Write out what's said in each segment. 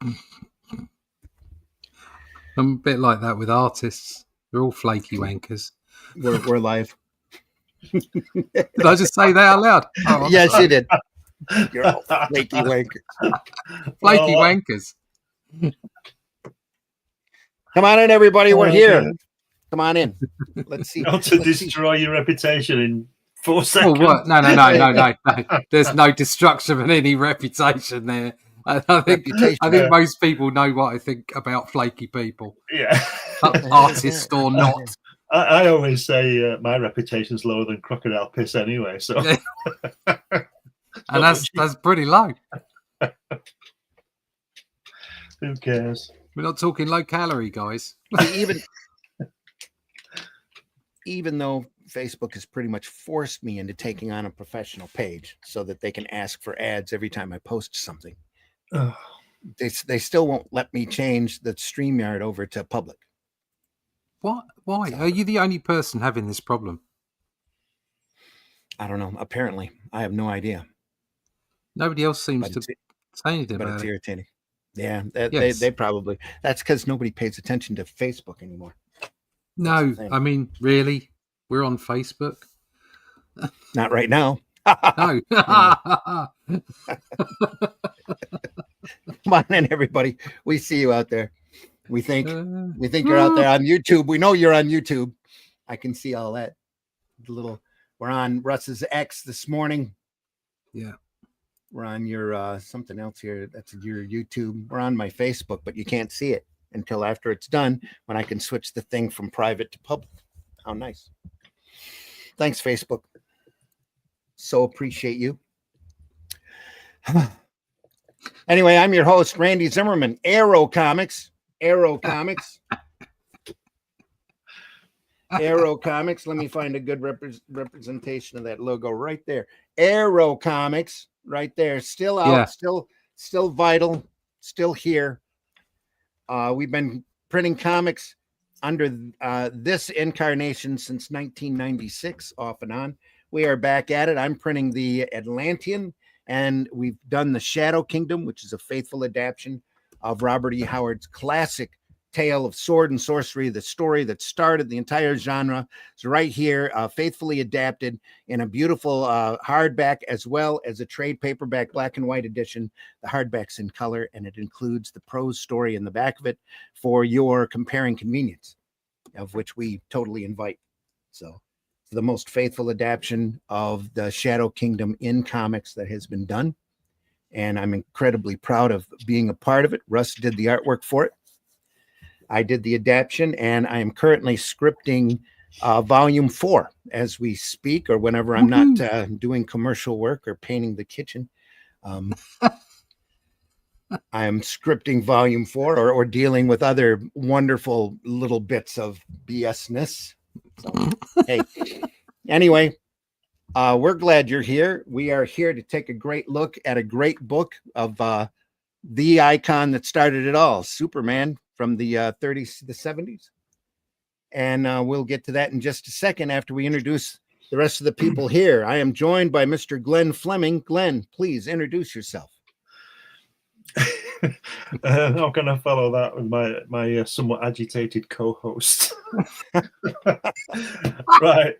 I'm a bit like that with artists. They're all flaky wankers. We're live. Did I just say that out loud? Oh, yes, you did. You're all flaky wankers. Flaky wankers. Come on in, everybody. We're here. Come on in. Let's see. Not to destroy your reputation in 4 seconds. Oh, what? No. There's no destruction of any reputation there. I think most people know what I think about flaky people. Yeah. Artist or not. I always say my reputation's lower than crocodile piss anyway. So, and that's pretty low. Who cares? We're not talking low calorie, guys. Even though Facebook has pretty much forced me into taking on a professional page so that they can ask for ads every time I post something, they still won't let me change the StreamYard over to public. What? Why? Are you the only person having this problem? I don't know. Apparently, I have no idea. Nobody else seems to say anything about it. But it's irritating. Yeah, they probably. That's because nobody pays attention to Facebook anymore. No, I mean, really? We're on Facebook? Not right now. No. Come on in, everybody. We see you out there. We think you're out there on YouTube. We know you're on YouTube. I can see all that. We're on Russ's X this morning. Yeah. We're on your something else here. That's your YouTube. We're on my Facebook, but you can't see it until after it's done, when I can switch the thing from private to public. How nice. Thanks, Facebook. So appreciate you. Anyway, I'm your host, Randy Zimmerman. Arrow Comics. Arrow Comics. Let me find a good representation of that logo right there. Arrow Comics right there. Still out, still vital, still here. We've been printing comics under this incarnation since 1996, off and on. We are back at it. I'm printing the Atlantean, and we've done the Shadow Kingdom, which is a faithful adaptation of Robert E. Howard's classic tale of sword and sorcery, the story that started the entire genre. It's right here, faithfully adapted in a beautiful hardback, as well as a trade paperback black and white edition. The hardback's in color, and it includes the prose story in the back of it for your comparing convenience, of which we totally invite. So the most faithful adaptation of the Shadow Kingdom in comics that has been done. And I'm incredibly proud of being a part of it. Russ did the artwork for it. I did the adaptation, and I am currently scripting volume 4 as we speak, or whenever I'm not doing commercial work or painting the kitchen. I am scripting volume 4 or dealing with other wonderful little bits of BS-ness. So, hey, anyway, we're glad you're here. We are here to take a great look at a great book of the icon that started it all, Superman, from the 30s to the 70s. And we'll get to that in just a second after we introduce the rest of the people here. I am joined by Mr. Glenn Fleming. Glenn, please introduce yourself. I'm not going to follow that with my somewhat agitated co-host. Right.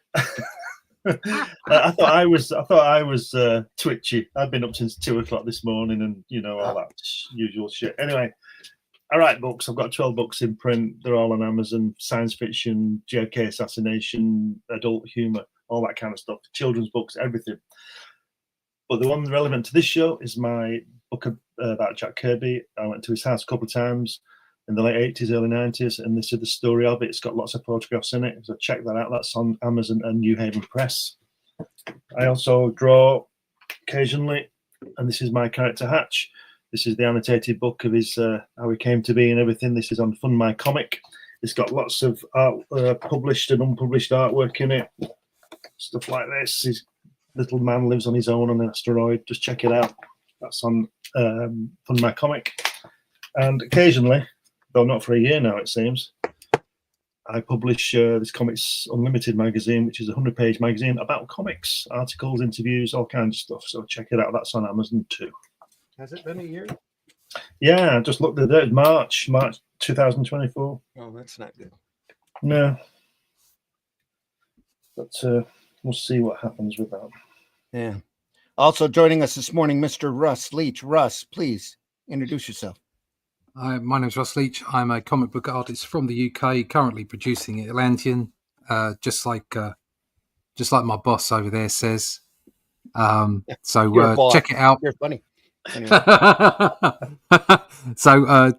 I thought I was twitchy. I've been up since 2 o'clock this morning, and all that usual shit. Anyway, I write books. I've got 12 books in print. They're all on Amazon. Science fiction, JFK assassination, adult humor, all that kind of stuff. Children's books, everything. But the one relevant to this show is my book about Jack Kirby. I went to his house a couple of times in the late 80s, early 90s, and this is the story of it. It's got lots of photographs in it, so check that out. That's on Amazon and New Haven Press. I also draw occasionally, and this is my character Hatch. This is the annotated book of his how he came to be and everything. This is on Fund My Comic. It's got lots of art, published and unpublished artwork in it, stuff like this. His little man lives on his own on an asteroid. Just check it out. That's on Fund My Comic. And occasionally, though not for a year now, it seems, I publish this Comics Unlimited magazine, which is a 100-page magazine about comics, articles, interviews, all kinds of stuff. So check it out. That's on Amazon too. Has it been a year? Yeah, I just looked at it. March 2024. Oh, that's not good. No. But we'll see what happens with that. Yeah. Also joining us this morning, Mr. Russ Leach. Russ, please introduce yourself. My name's Russ Leach. I'm a comic book artist from the UK, currently producing Atlantean, just like my boss over there says. So check it out. You're funny. Anyway. So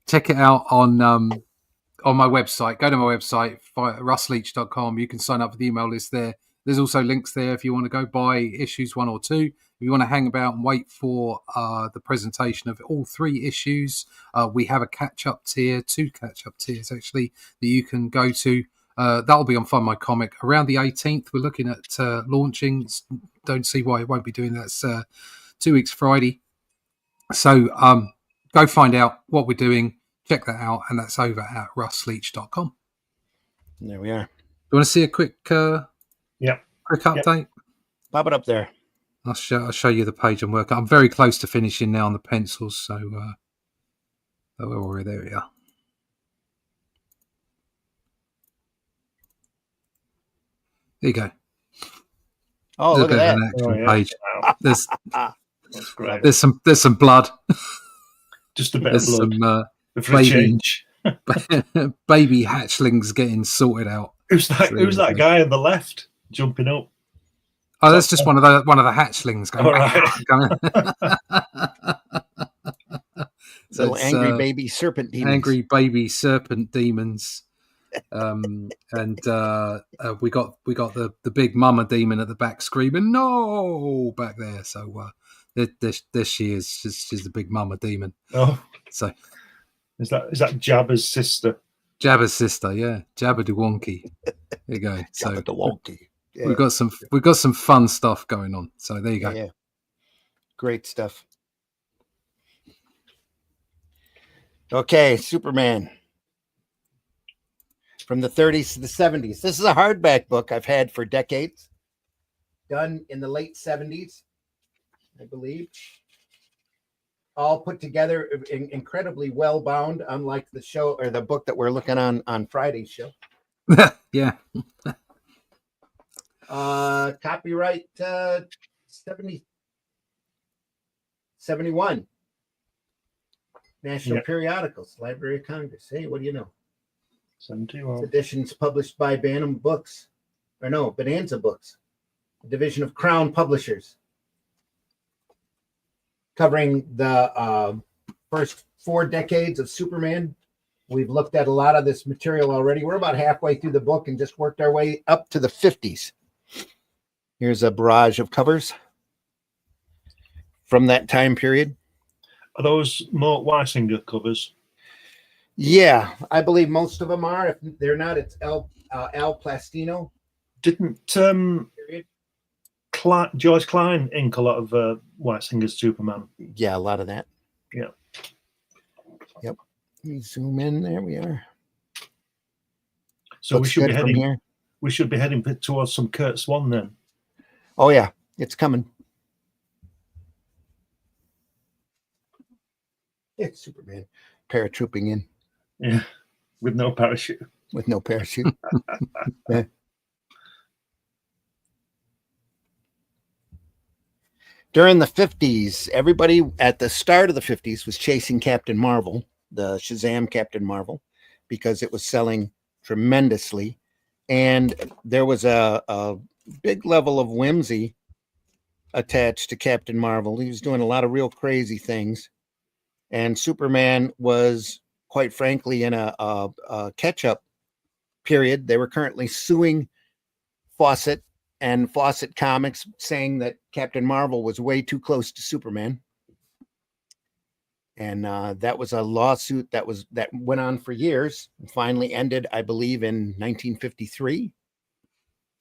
check it out on my website. Go to my website, russleach.com. You can sign up for the email list there. There's also links there if you want to go buy issues 1 or 2. If you want to hang about and wait for the presentation of all 3 issues, we have a catch-up tier, 2 catch-up tiers actually, that you can go to. That'll be on Find My Comic around the 18th. We're looking at launching. Don't see why it won't be doing that. It's 2 weeks Friday. So go find out what we're doing. Check that out, and that's over at russleach.com. There we are. You want to see a quick quick update? Yep. Pop it up there. I'll show you the page I'm working. I'm very close to finishing now on the pencils, so there we are. There you go. Oh, look at that! Page. There's that's great. There's some blood. Just a bit of blood. Baby hatchlings getting sorted out. Who's that guy on the left jumping up? Oh, that's just one of the hatchlings going. So little angry baby serpent demons. Angry baby serpent demons. And we got the big mama demon at the back screaming no back there. So there she is. She's the big mama demon. Oh, so is that Jabba's sister? Jabba's sister, yeah, Jabba the Wonky. There you go. So Jabba the Wonky. Yeah. We've got some fun stuff going on. So there you go. Yeah, great stuff. Okay, Superman. From the 30s to the 70s. This is a hardback book I've had for decades. Done in the late 70s, I believe. All put together, incredibly well bound, unlike the show or the book that we're looking on Friday's show. Yeah. Copyright 71. National Periodicals, Library of Congress. Hey, what do you know? 71. Editions published by Bonanza Books, a division of Crown Publishers, covering the first 4 decades of Superman. We've looked at a lot of this material already. We're about halfway through the book and just worked our way up to the 50s. Here's a barrage of covers from that time period. Are those Mort Weisinger covers? Yeah, I believe most of them are. If they're not, it's Al Plastino. Didn't George Klein ink a lot of Weisinger's Superman? Yeah, a lot of that. Yeah. Yep. Let me zoom in. There we are. So we should be heading towards some Kurt Swan then. Oh yeah, it's coming. It's Superman paratrooping in. Yeah, with no parachute. With no parachute. Yeah. During the 50s, everybody at the start of the 50s was chasing Captain Marvel, the Shazam Captain Marvel, because it was selling tremendously. And there was a big level of whimsy attached to Captain Marvel. He was doing a lot of real crazy things. And Superman was, quite frankly, in a catch-up period. They were currently suing Fawcett and Fawcett Comics, saying that Captain Marvel was way too close to Superman. And that was a lawsuit that went on for years and finally ended, I believe, in 1953,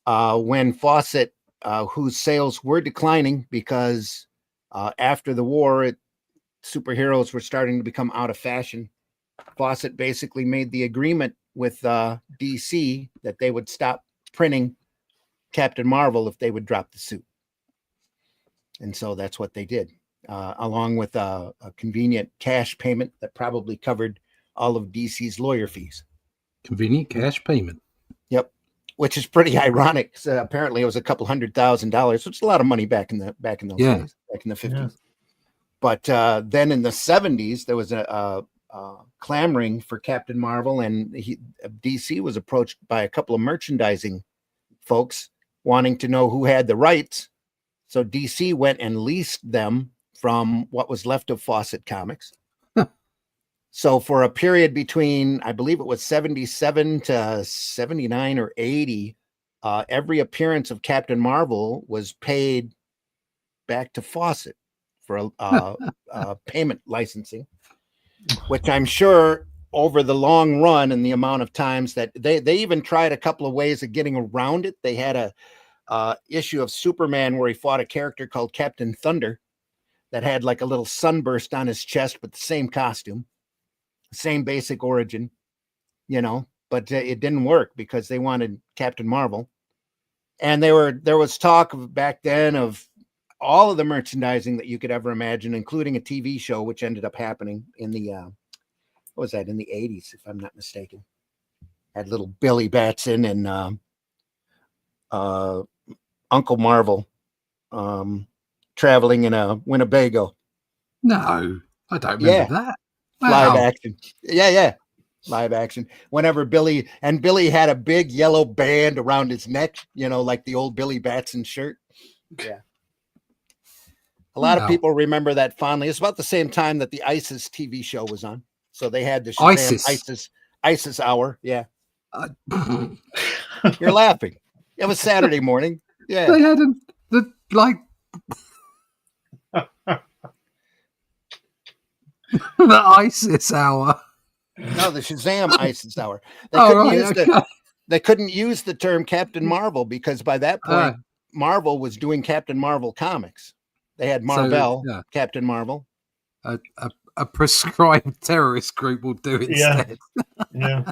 when Fawcett, whose sales were declining because after the war, superheroes were starting to become out of fashion. Fawcett basically made the agreement with DC that they would stop printing Captain Marvel if they would drop the suit. And so that's what they did. along with a convenient cash payment that probably covered all of DC's lawyer fees. Convenient cash payment. Yep, which is pretty ironic. So apparently, it was a couple $100,000, which is a lot of money back in those days, back in the 50s. Yeah. But then in the 70s, there was a clamoring for Captain Marvel, and DC was approached by a couple of merchandising folks wanting to know who had the rights. So DC went and leased them from what was left of Fawcett Comics. So for a period between, I believe it was 77 to 79 or 80, every appearance of Captain Marvel was paid back to Fawcett for payment licensing, which I'm sure over the long run and the amount of times that they even tried a couple of ways of getting around it. They had a issue of Superman where he fought a character called Captain Thunder that had like a little sunburst on his chest, but the same costume, same basic origin, but it didn't work because they wanted Captain Marvel. And there was talk back then of all of the merchandising that you could ever imagine, including a TV show, which ended up happening in the, what was that, in the 80s, if I'm not mistaken. Had little Billy Batson and Uncle Marvel traveling in a Winnebago. No, I don't remember that. Wow. Live action. Yeah. Live action. Whenever Billy had a big yellow band around his neck, like the old Billy Batson shirt. Yeah. A lot of people remember that fondly. It's about the same time that the ISIS TV show was on. So they had the Shazam ISIS hour. Yeah. You're laughing. It was Saturday morning. Yeah. They had the ISIS hour. No, the Shazam ISIS hour. They couldn't use the term Captain Marvel because by that point, Marvel was doing Captain Marvel comics. They had Marvel, Captain Marvel. A prescribed terrorist group will do it instead. Yeah.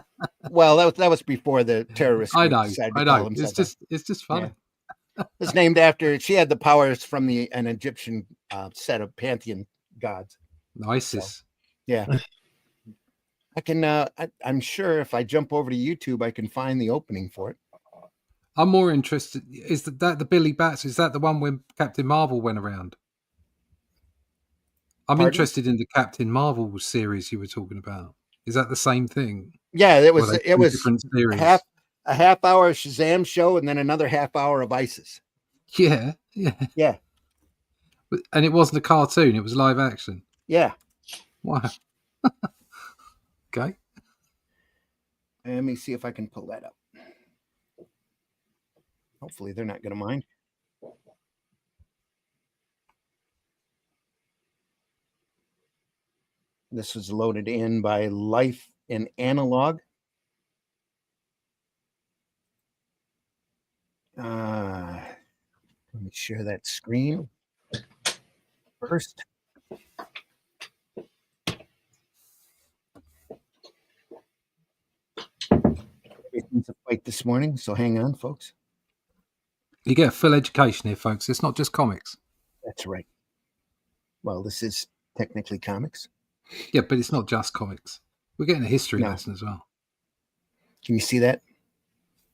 Well, that was before the terrorist group. I know. It's just funny. Yeah. It's named after, she had the powers from an Egyptian set of pantheon gods. ISIS. So, yeah. I can I'm sure if I jump over to YouTube I can find the opening for it. I'm more interested, is that the Billy Bats, is that the one when Captain Marvel went around? I'm interested in the Captain Marvel series you were talking about. Is that the same thing? Yeah, it was different series? A half hour Shazam show and then another half hour of ISIS. Yeah. And it wasn't a cartoon, it was live action. Yeah. Wow. Okay. Let me see if I can pull that up. Hopefully they're not going to mind. This was loaded in by Life in Analog. Let me share that screen first. Everything's a fight this morning, so hang on, folks. You get a full education here, folks. It's not just comics. That's right. Well, this is technically comics. Yeah, but it's not just comics. We're getting a history lesson as well. Can you see that?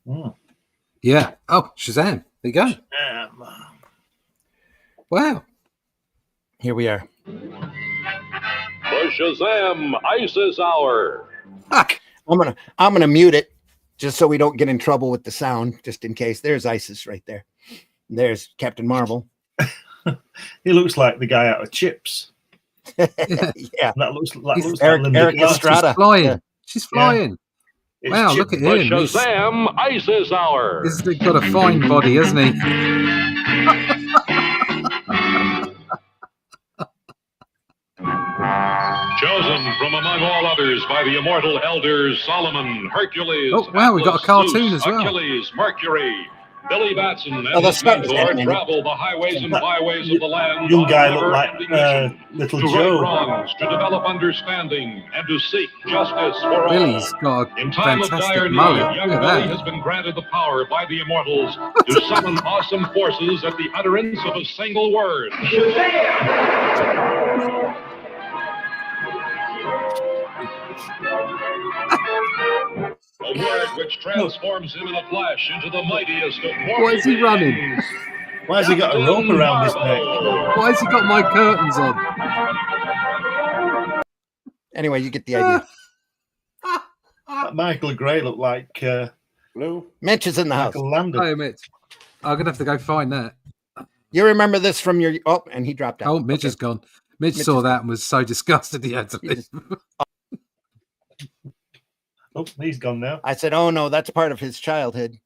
Mm. Yeah. Oh, Shazam. There you go. Shazam. Wow. Here we are. The Shazam ISIS Hour. I'm gonna mute it just so we don't get in trouble with the sound, just in case. There's ISIS right there. There's Captain Marvel. He looks like the guy out of Chips. Yeah. That looks like Eric Estrada. She's flying. Yeah. She's flying. It's wow, Chip. look at him. The Shazam ISIS Hour. He's got a fine body, hasn't he? Chosen from among all others by the immortal elders Solomon, Hercules. Oh, wow, we got a cartoon Zeus, as well. Achilles, Mercury. Billy Batson and Oh, the his start was mentor happening. travel the highways and byways of the land Young on guy a looked like never-ending mission Little to right Joe. wrongs, to develop understanding, and to seek justice for all. Billy's got a In time of fantastic dire need, mullet. young Look at Billy that. has been granted the power by the immortals to summon awesome forces at the utterance of a single word. A word which transforms him in a flash into the mightiest of mortal Why is he running? beings. Why has he got a rope around his neck? Why has he got my curtains on? Anyway, you get the idea. That Michael Gray looked like Lou? Mitch is in the house. Michael Landon. Hey, Mitch. I'm going to have to go find that. You remember this from your... Oh, and he dropped out. Oh, Mitch is gone. Mitch saw that and was so disgusted he had to He leave. just- Oh, he's gone now. I said, oh, no, that's part of his childhood.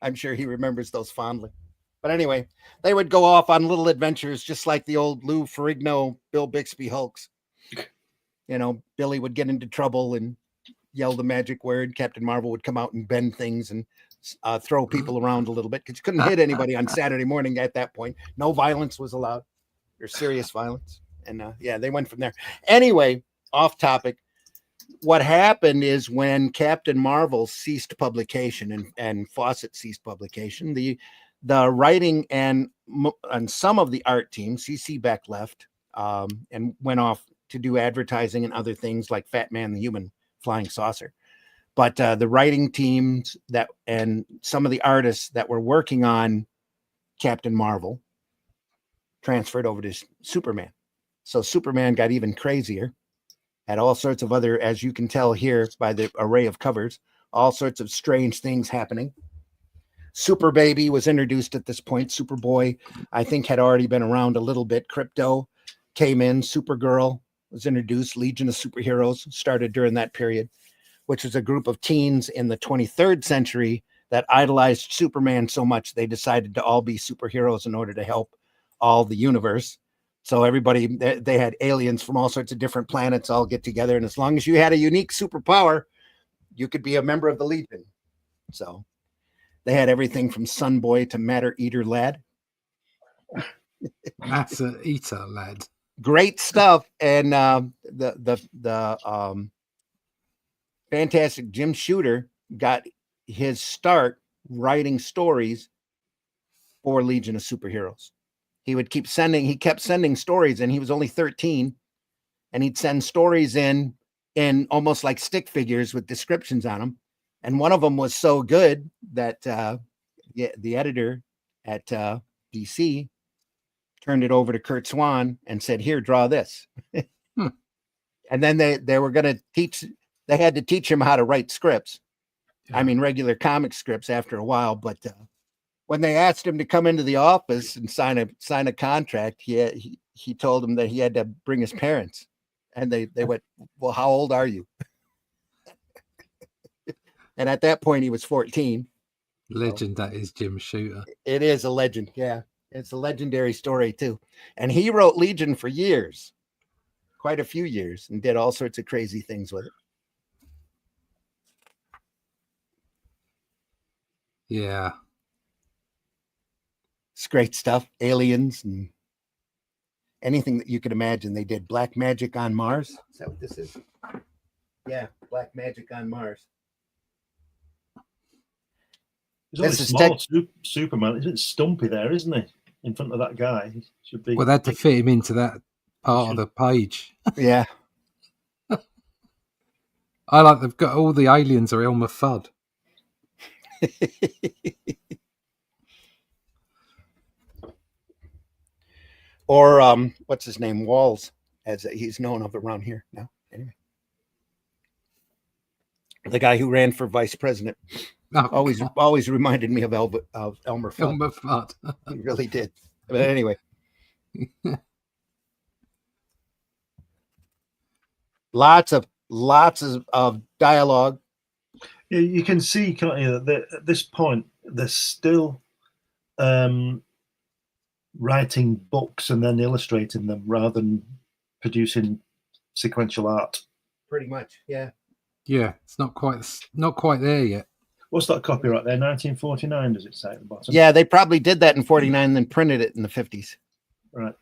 I'm sure he remembers those fondly. But anyway, they would go off on little adventures just like the old Lou Ferrigno, Bill Bixby Hulks. You know, Billy would get into trouble and yell the magic word. Captain Marvel would come out and bend things and throw people around a little bit because you couldn't hit anybody on Saturday morning at that point. No violence was allowed or serious violence. And yeah, they went from there. Anyway, off topic. What happened is when Captain Marvel ceased publication and Fawcett ceased publication, the writing and some of the art team, C.C. Beck left and went off to do advertising and other things like Fat Man the Human Flying Saucer. But the writing teams and some of the artists that were working on Captain Marvel transferred over to Superman. So Superman got even crazier. Had all sorts of other, as you can tell here by the array of covers, all sorts of strange things happening. Super Baby was introduced at this point. Superboy, I think, had already been around a little bit. Crypto came in. Supergirl was introduced. Legion of Superheroes started during that period, which was a group of teens in the 23rd century that idolized Superman so much they decided to all be superheroes in order to help all the universe. So everybody, they had aliens from all sorts of different planets all get together. And as long as you had a unique superpower, you could be a member of the Legion. So they had everything from Sun Boy to Matter Eater Lad. Matter Eater Lad. Great stuff. And the fantastic Jim Shooter got his start writing stories for Legion of Superheroes. He kept sending stories, and he was only 13, and he'd send stories in almost like stick figures with descriptions on them. And one of them was so good that the editor at DC turned it over to Kurt Swan and said, "Here, draw this." And then they were going to they had to teach him how to write scripts. I mean, regular comic scripts after a while, but when they asked him to come into the office and sign a contract, he told them that he had to bring his parents, and they went, "Well, how old are you?" And at that point, he was 14. Legend, that is Jim Shooter. It is a legend, yeah. It's a legendary story too, and he wrote Legion for years, quite a few years, and did all sorts of crazy things with it. Yeah. It's great stuff. Aliens and anything that you could imagine. They did Black Magic on Mars. Is that what this is? Yeah, Black Magic on Mars. He's only small. Superman. Isn't Stumpy there, isn't he? In front of that guy. He should be. Well, they had to fit him into that part of the page. Yeah. I like they've got all the aliens are Elmer Fudd. Or what's his name? Walls, as he's known of around here now. Anyway, the guy who ran for vice president always reminded me of Elmer Fudd. Elmer Fudd. He really did. But anyway, lots of dialogue. Yeah, you can see, can't you, that at this point they're still writing books and then illustrating them rather than producing sequential art. Pretty much, yeah. Yeah, it's not quite there yet. What's that copyright there? 1949, does it say at the bottom? Yeah, they probably did that in 49 and then printed it in the 50s. Right.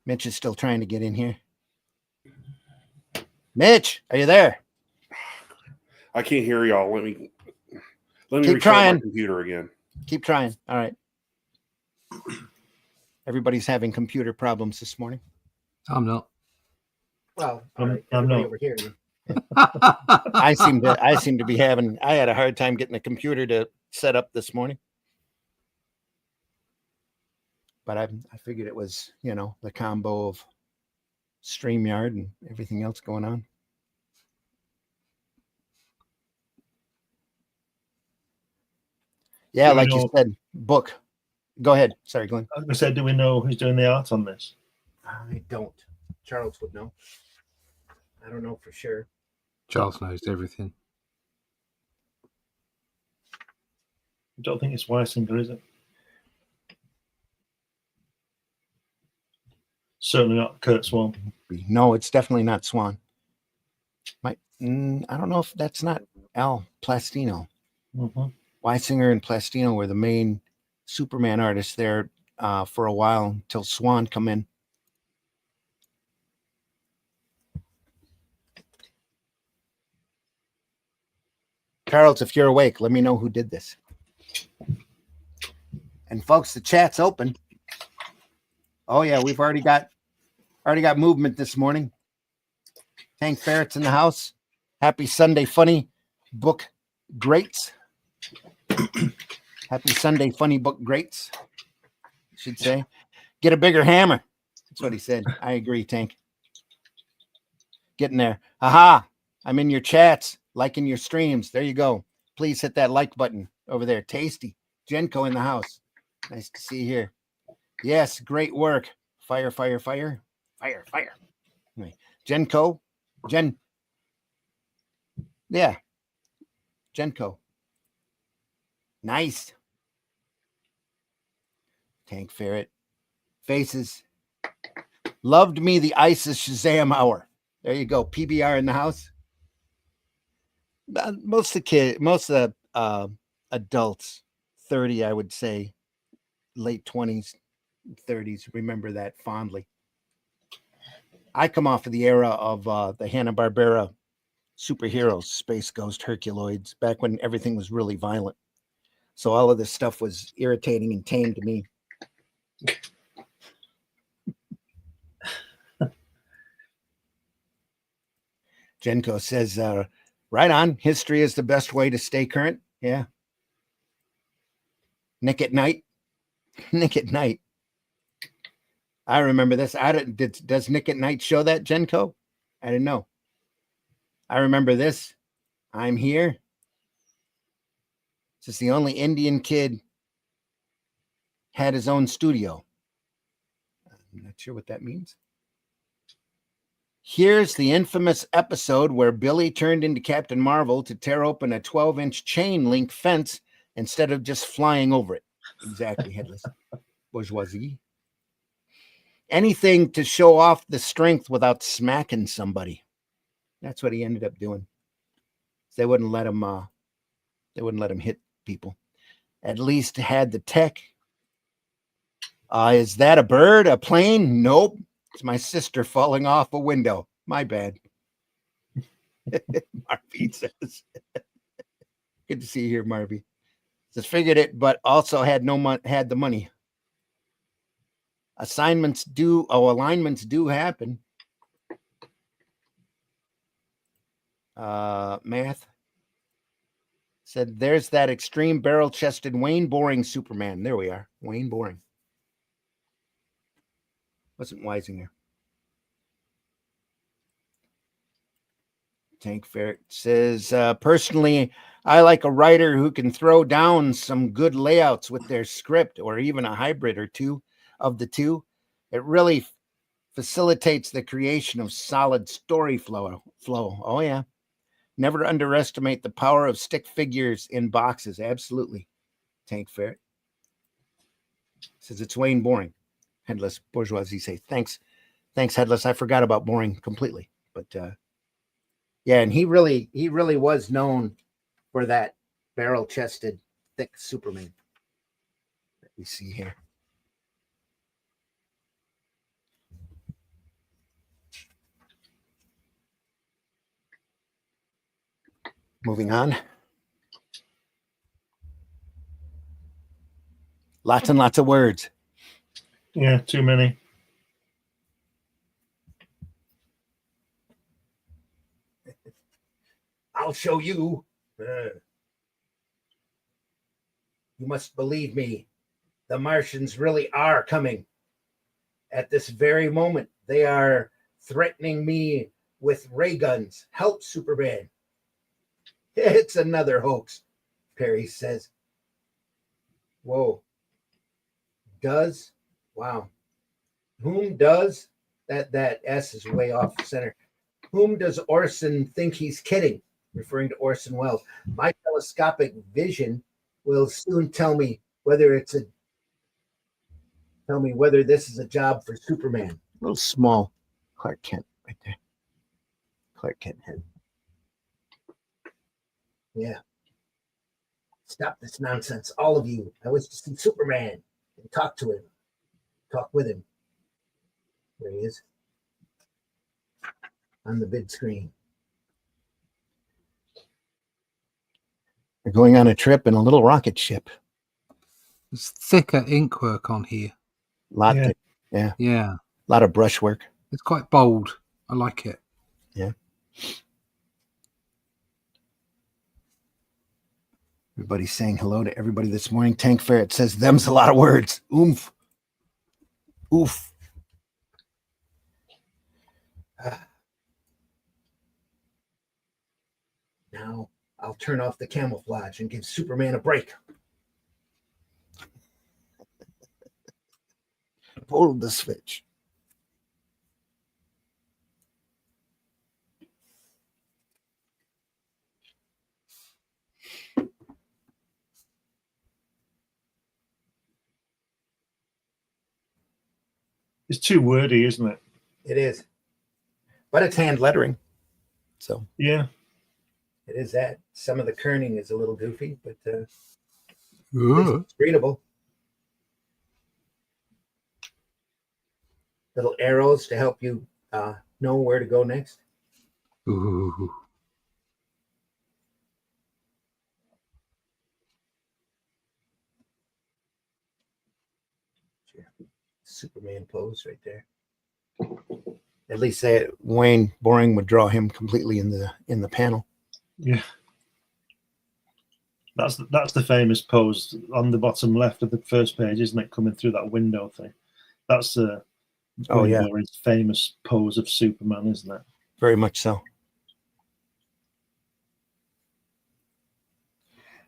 Mitch is still trying to get in here. Mitch, are you there? I can't hear y'all. Let me Keep restart trying. my computer again. Keep trying. All right. Everybody's having computer problems this morning. I'm not. Well, I'm not. over here. I seem to be having. I had a hard time getting the computer to set up this morning, but I figured it was, the combo of StreamYard and everything else going on. Yeah, like you said, book. Go ahead. Sorry, Glenn. I was gonna say, do we know who's doing the art on this? I don't. Charles would know. I don't know for sure. Charles knows everything. I don't think it's Weisinger, is it? Certainly not Kurt Swan. No, it's definitely not Swan. I don't know if that's not Al Plastino. Mm-hmm. Weisinger and Plastino were the main Superman artists there for a while until Swan come in. Charles, if you're awake, let me know who did this. And folks, the chat's open. Oh yeah, we've already got movement this morning. Hank Ferret's in the house. Happy Sunday, funny book greats. Happy Sunday, funny book greats. I should say, get a bigger hammer. That's what he said. I agree, Tank. Getting there. Aha! I'm in your chats, liking your streams. There you go. Please hit that like button over there. Tasty. Jenko in the house. Nice to see you here. Yes, great work. Fire, fire, fire. Fire, fire. Anyway, Jenko. Yeah. Jenko. Nice. Tank Ferret. Faces. Loved me the ISIS Shazam hour. There you go. PBR in the house. Most of the adults, 30, I would say, late 20s, 30s, remember that fondly. I come off of the era of the Hanna-Barbera superheroes, Space Ghost, Herculoids, back when everything was really violent. So all of this stuff was irritating and tame to me. Jenko says, right on. History is the best way to stay current. Yeah. Nick at Night. Nick at Night. I remember this. Does Nick at Night show that, Jenko? I didn't know. I remember this. I'm here. This is the only Indian kid had his own studio. I'm not sure what that means. Here's the infamous episode where Billy turned into Captain Marvel to tear open a 12-inch chain link fence instead of just flying over it. Exactly, Headless. Bourgeoisie. Anything to show off the strength without smacking somebody. That's what he ended up doing. They wouldn't let him hit people. At least had the tech. Is that a bird? A plane? Nope. It's my sister falling off a window. My bad. Marvy says. Good to see you here, Marvy. Just figured it, but also had the money. Alignments do happen. Math said there's that extreme barrel-chested Wayne Boring Superman. There we are. Wayne Boring. Wasn't Weisinger. Tank Ferret says, personally, I like a writer who can throw down some good layouts with their script or even a hybrid or two of the two. It really facilitates the creation of solid story flow. Oh, yeah. Never underestimate the power of stick figures in boxes. Absolutely. Tank Ferret says it's Wayne Boring. Headless Bourgeoisie say, thanks, Headless. I forgot about Boring completely. But Yeah, and he really was known for that barrel-chested, thick Superman. Let me see here. Moving on. Lots and lots of words. Yeah, too many. I'll show you. You must believe me. The Martians really are coming. At this very moment, they are threatening me with ray guns. Help, Superman. It's another hoax, Perry says. Whoa. Does? Wow. Whom does? That S is way off center. Whom does Orson think he's kidding? Referring to Orson Welles. My telescopic vision will soon tell me whether this is a job for Superman. A little small Clark Kent right there. Clark Kent head. Yeah. Stop this nonsense, all of you. I wish to see Superman and talk to him. Talk with him. There he is. On the big screen. They're going on a trip in a little rocket ship. There's thicker ink work on here. Lot Yeah. thick. Yeah. Yeah. A lot of brushwork. It's quite bold. I like it. Yeah. Everybody's saying hello to everybody this morning. Tank Ferret says, them's a lot of words. Oomph. Oof. Now I'll turn off the camouflage and give Superman a break. Pull the switch. It's too wordy, isn't it? It is. But it's hand lettering. So Yeah. it is that. Some of the kerning is a little goofy, but Ooh. it's readable. Little arrows to help you know where to go next. Ooh. Superman pose right there. At least Wayne Boring would draw him completely in the panel. Yeah. That's the famous pose on the bottom left of the first page, isn't it? Coming through that window thing. That's Boring's famous pose of Superman, isn't it? Very much so.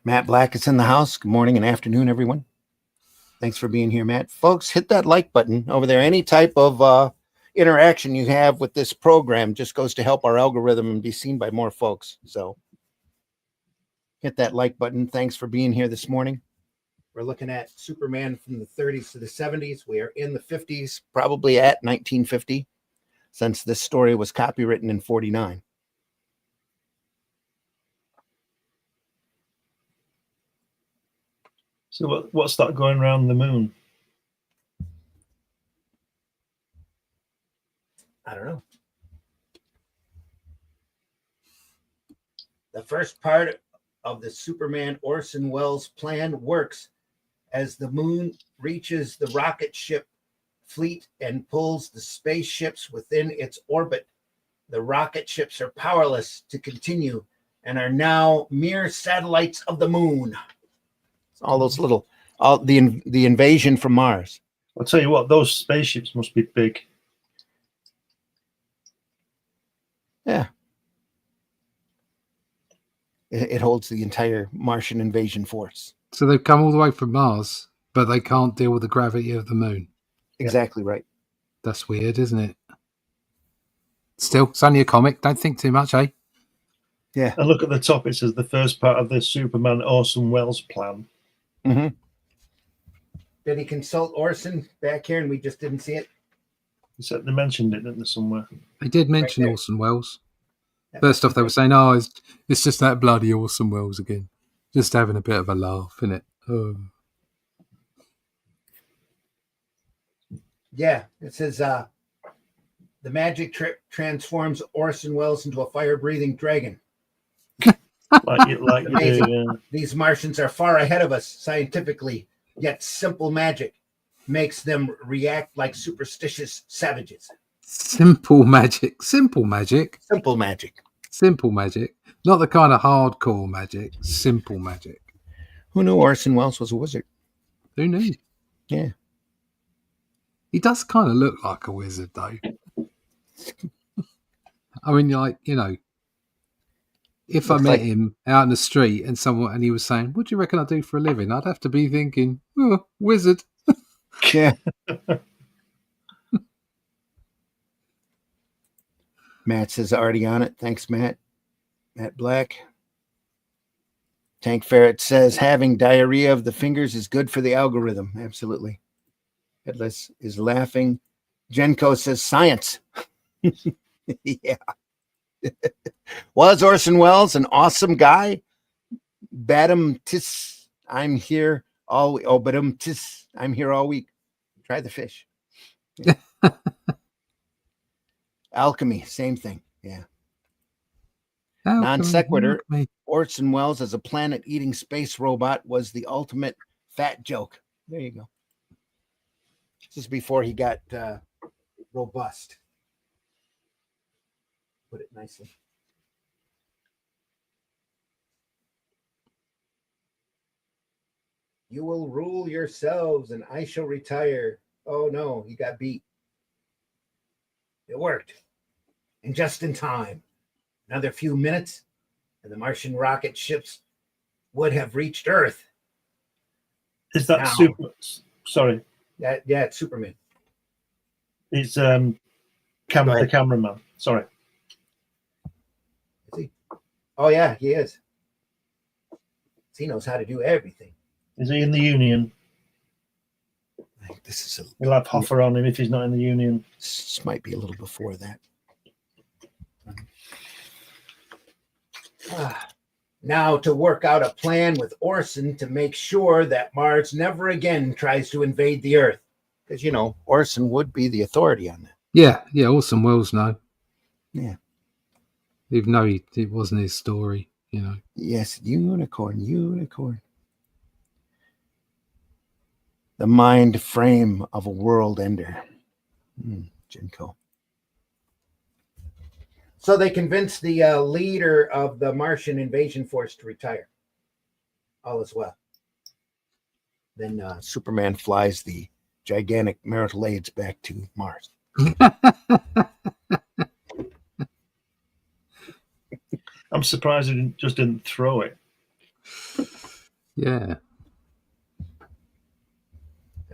Matt Black is in the house. Good morning and afternoon, everyone. Thanks for being here, Matt. Folks, hit that like button over there. Any type of interaction you have with this program just goes to help our algorithm and be seen by more folks. So hit that like button. Thanks for being here this morning. We're looking at Superman from the 30s to the 70s. We are in the 50s, probably at 1950, since this story was copywritten in 49. So what's that going around the moon? I don't know. The first part of the Superman Orson Welles plan works as the moon reaches the rocket ship fleet and pulls the spaceships within its orbit. The rocket ships are powerless to continue and are now mere satellites of the moon. All those the invasion from Mars. I'll tell you what, those spaceships must be big. Yeah. It holds the entire Martian invasion force. So they've come all the way from Mars, but they can't deal with the gravity of the moon. Exactly right. That's weird, isn't it? Still, it's only a comic. Don't think too much, eh? Yeah. And look at the top. It says the first part of the Superman Orson Welles plan. Mm-hmm. Did he consult Orson back here and we just didn't see it? They mentioned it, didn't they, somewhere? They did mention there. Orson Welles. First off, they were saying, "Oh, it's just that bloody Orson Welles again, just having a bit of a laugh, innit?" Oh. Yeah, it says the magic trick transforms Orson Welles into a fire-breathing dragon. like you Amazing. do. Yeah. These Martians are far ahead of us scientifically, yet simple magic makes them react like superstitious savages. Simple magic, simple magic, Simple magic. simple magic. Not the kind of hardcore magic. Simple magic. Who knew Orson Welles was a wizard? Who knew? Yeah. He does kind of look like a wizard, though. I mean, like, you know, if I met him out in the street and he was saying, "What do you reckon I do for a living?" I'd have to be thinking, "Oh, wizard." Yeah. Matt says already on it. Thanks, Matt. Matt Black. Tank Ferret says having diarrhea of the fingers is good for the algorithm. Absolutely. Headless is laughing. Genko says science. Yeah. Was Orson Welles an awesome guy? Badum tis. I'm here all week. Oh, badum tis. I'm here all week. Try the fish. Yeah. Alchemy, same thing. Yeah. Non sequitur. Orson Welles as a planet-eating space robot was the ultimate fat joke. There you go. This is before he got robust. Put it nicely. You will rule yourselves and I shall retire. Oh no, he got beat. It worked. And just in time. Another few minutes and the Martian rocket ships would have reached Earth. Is that super? Sorry. Yeah, it's Superman. It's the cameraman. Sorry. Is he? Oh yeah, he is. He knows how to do everything. Is he in the Union? This is We'll have Hoffer on him if he's not in the Union. This might be a little before that. Now to work out a plan with Orson to make sure that Mars never again tries to invade the Earth. Because, you know, Orson would be the authority on that. Yeah, Orson Welles, no. Yeah. Even though it wasn't his story, you know. Yes, unicorn. The mind frame of a world ender. Genko. So they convinced the leader of the Martian invasion force to retire. All is well. Then Superman flies the gigantic marital aids back to Mars. I'm surprised he just didn't throw it. Yeah.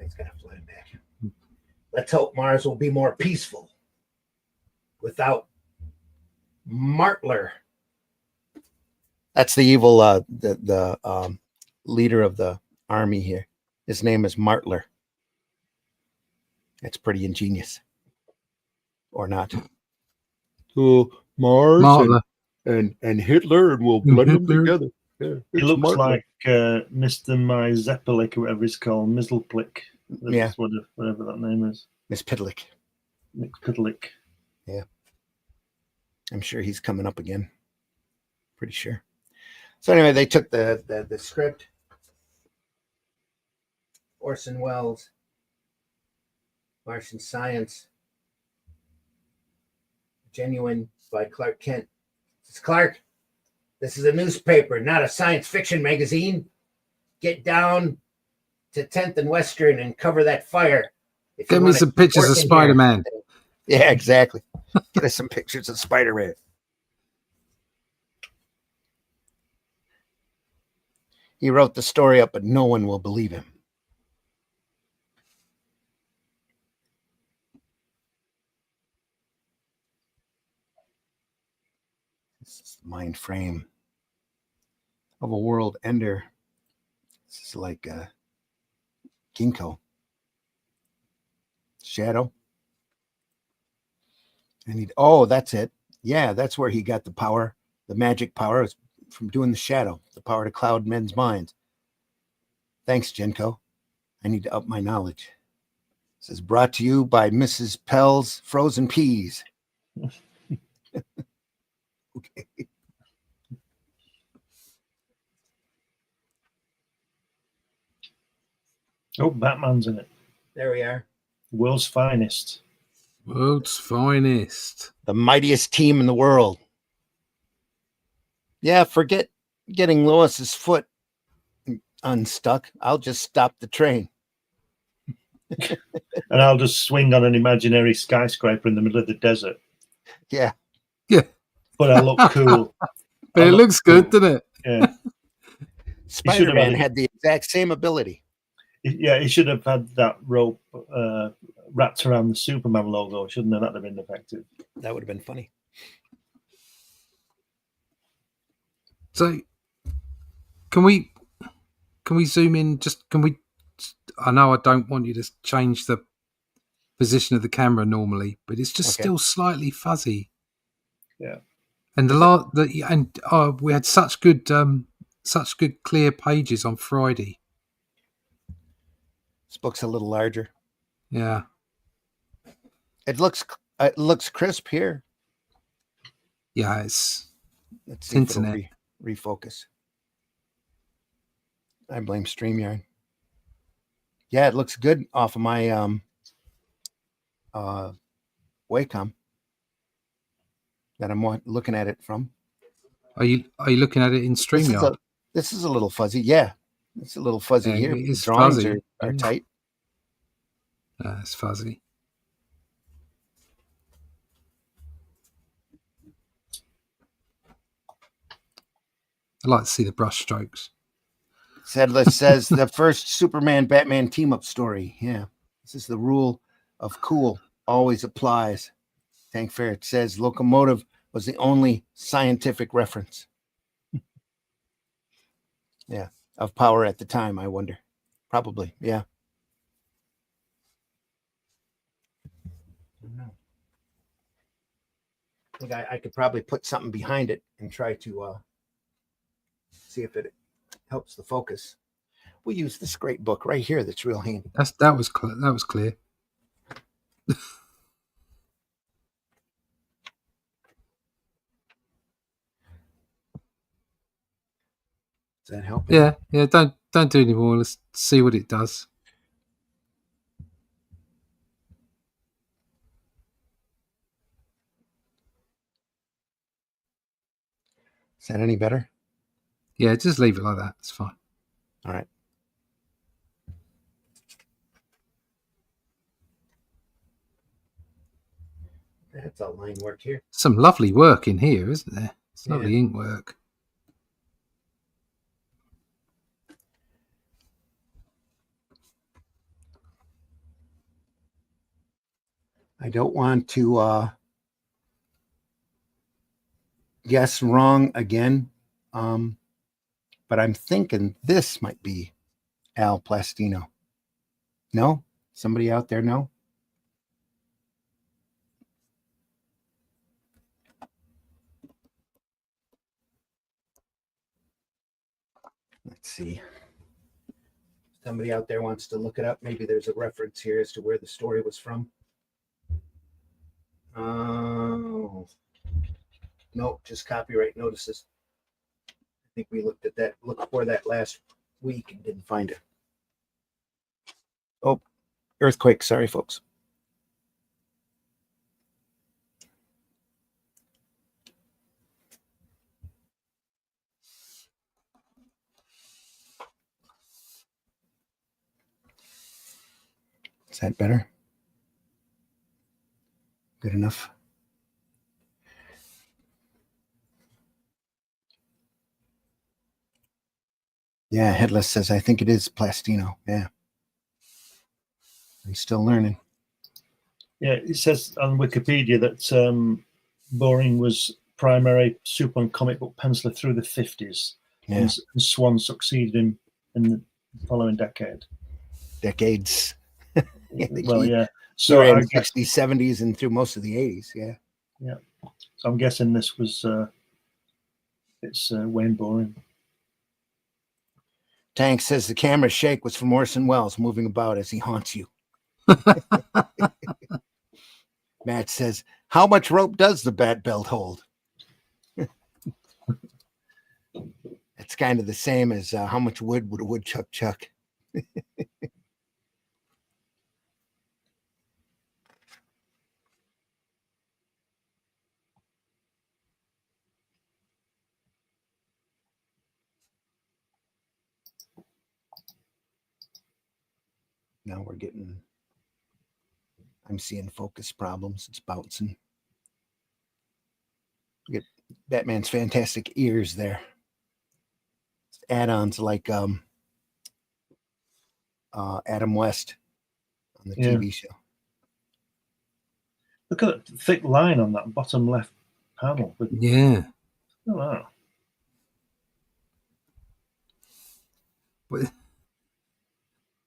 He's got to fly him back. Let's hope Mars will be more peaceful without Martler. That's the evil the leader of the army here. His name is Martler. That's pretty ingenious. Or not. So Mars and Hitler, and we'll blend them together. Yeah, he looks Martler. Like Mr. Mizepelik, or whatever he's called, Mizzleplick. Yeah. Whatever that name is. Miss Pitlick. Nick Pitlick. Yeah. I'm sure he's coming up again. Pretty sure. So anyway, they took the script. Orson Welles. Martian Science. Genuine by Clark Kent. It's Clark. This is a newspaper, not a science fiction magazine. Get down to 10th and Western and cover that fire. Get me some pictures of Spider-Man. Yeah, exactly. Get us some pictures of Spider-Man. He wrote the story up, but no one will believe him. This is the mind frame of a world ender. This is like Ginkgo. Shadow. I need, that's it. Yeah, that's where he got the power, the magic power is from doing the shadow, the power to cloud men's minds. Thanks, Genko. I need to up my knowledge. This is brought to you by Mrs. Pell's Frozen Peas. Okay. Oh, Batman's in it. There we are. World's finest. World's finest. The mightiest team in the world. Yeah, forget getting Lois's foot unstuck. I'll just stop the train. And I'll just swing on an imaginary skyscraper in the middle of the desert. Yeah. Yeah. But I look cool. But it looks good, doesn't it? Yeah. Spider-Man had the exact same ability. Yeah, he should have had that rope wrapped around the Superman logo, shouldn't it? That'd have been effective. That would have been funny. So can we zoom in? I know I don't want you to change the position of the camera normally, but it's just still slightly fuzzy. Yeah. And we had such good clear pages on Friday. This book's a little larger. Yeah. It looks crisp here. Yeah, Let's see if it'll internet. refocus. I blame StreamYard. Yeah, it looks good off of my Wacom that I'm looking at it from. Are you looking at it in StreamYard? This is a little fuzzy. Yeah, it's a little fuzzy Yeah, here. it is The drawings fuzzy. are tight. It's fuzzy. I like to see the brush strokes. Sedless says the first Superman Batman team up story. Yeah, this is the rule of cool always applies. Tank Ferret says locomotive was the only scientific reference. Yeah, of power at the time, I wonder. Probably, yeah. I think I could probably put something behind it and try to see if it helps the focus. We use this great book right here that's real handy. That was clear. Does that help? Yeah. Don't do any more. Let's see what it does. Is that any better? Yeah, just leave it like that. It's fine. All right. That's all line work here. Some lovely work in here, isn't there? It's lovely ink work. I don't want to guess wrong again, but I'm thinking this might be Al Plastino. No? Somebody out there know? Let's see. Somebody out there wants to look it up. Maybe there's a reference here as to where the story was from. Oh, nope, just copyright notices. I think we looked for that last week and didn't find it. Oh, earthquake. Sorry, folks. Is that better? Good enough? Yeah, Headless says, I think it is Plastino. Yeah. He's still learning. Yeah, it says on Wikipedia that Boring was primary Superman comic book penciler through the 50s. Yeah. And Swan succeeded him in the following decade. Decades. Well, yeah. So So in I the 60s, 70s, and through most of the 80s. Yeah. Yeah. So I'm guessing this was it's Wayne Boring. Tank says the camera's shake was from Orson Welles moving about as he haunts you. Matt says, how much rope does the bat belt hold? It's kind of the same as how much wood would a woodchuck chuck? Now we're getting, I'm seeing focus problems. It's bouncing. Look at Batman's fantastic ears there. Add-ons like Adam West on the TV show. Look at the thick line on that bottom left panel. Yeah. Oh, wow. But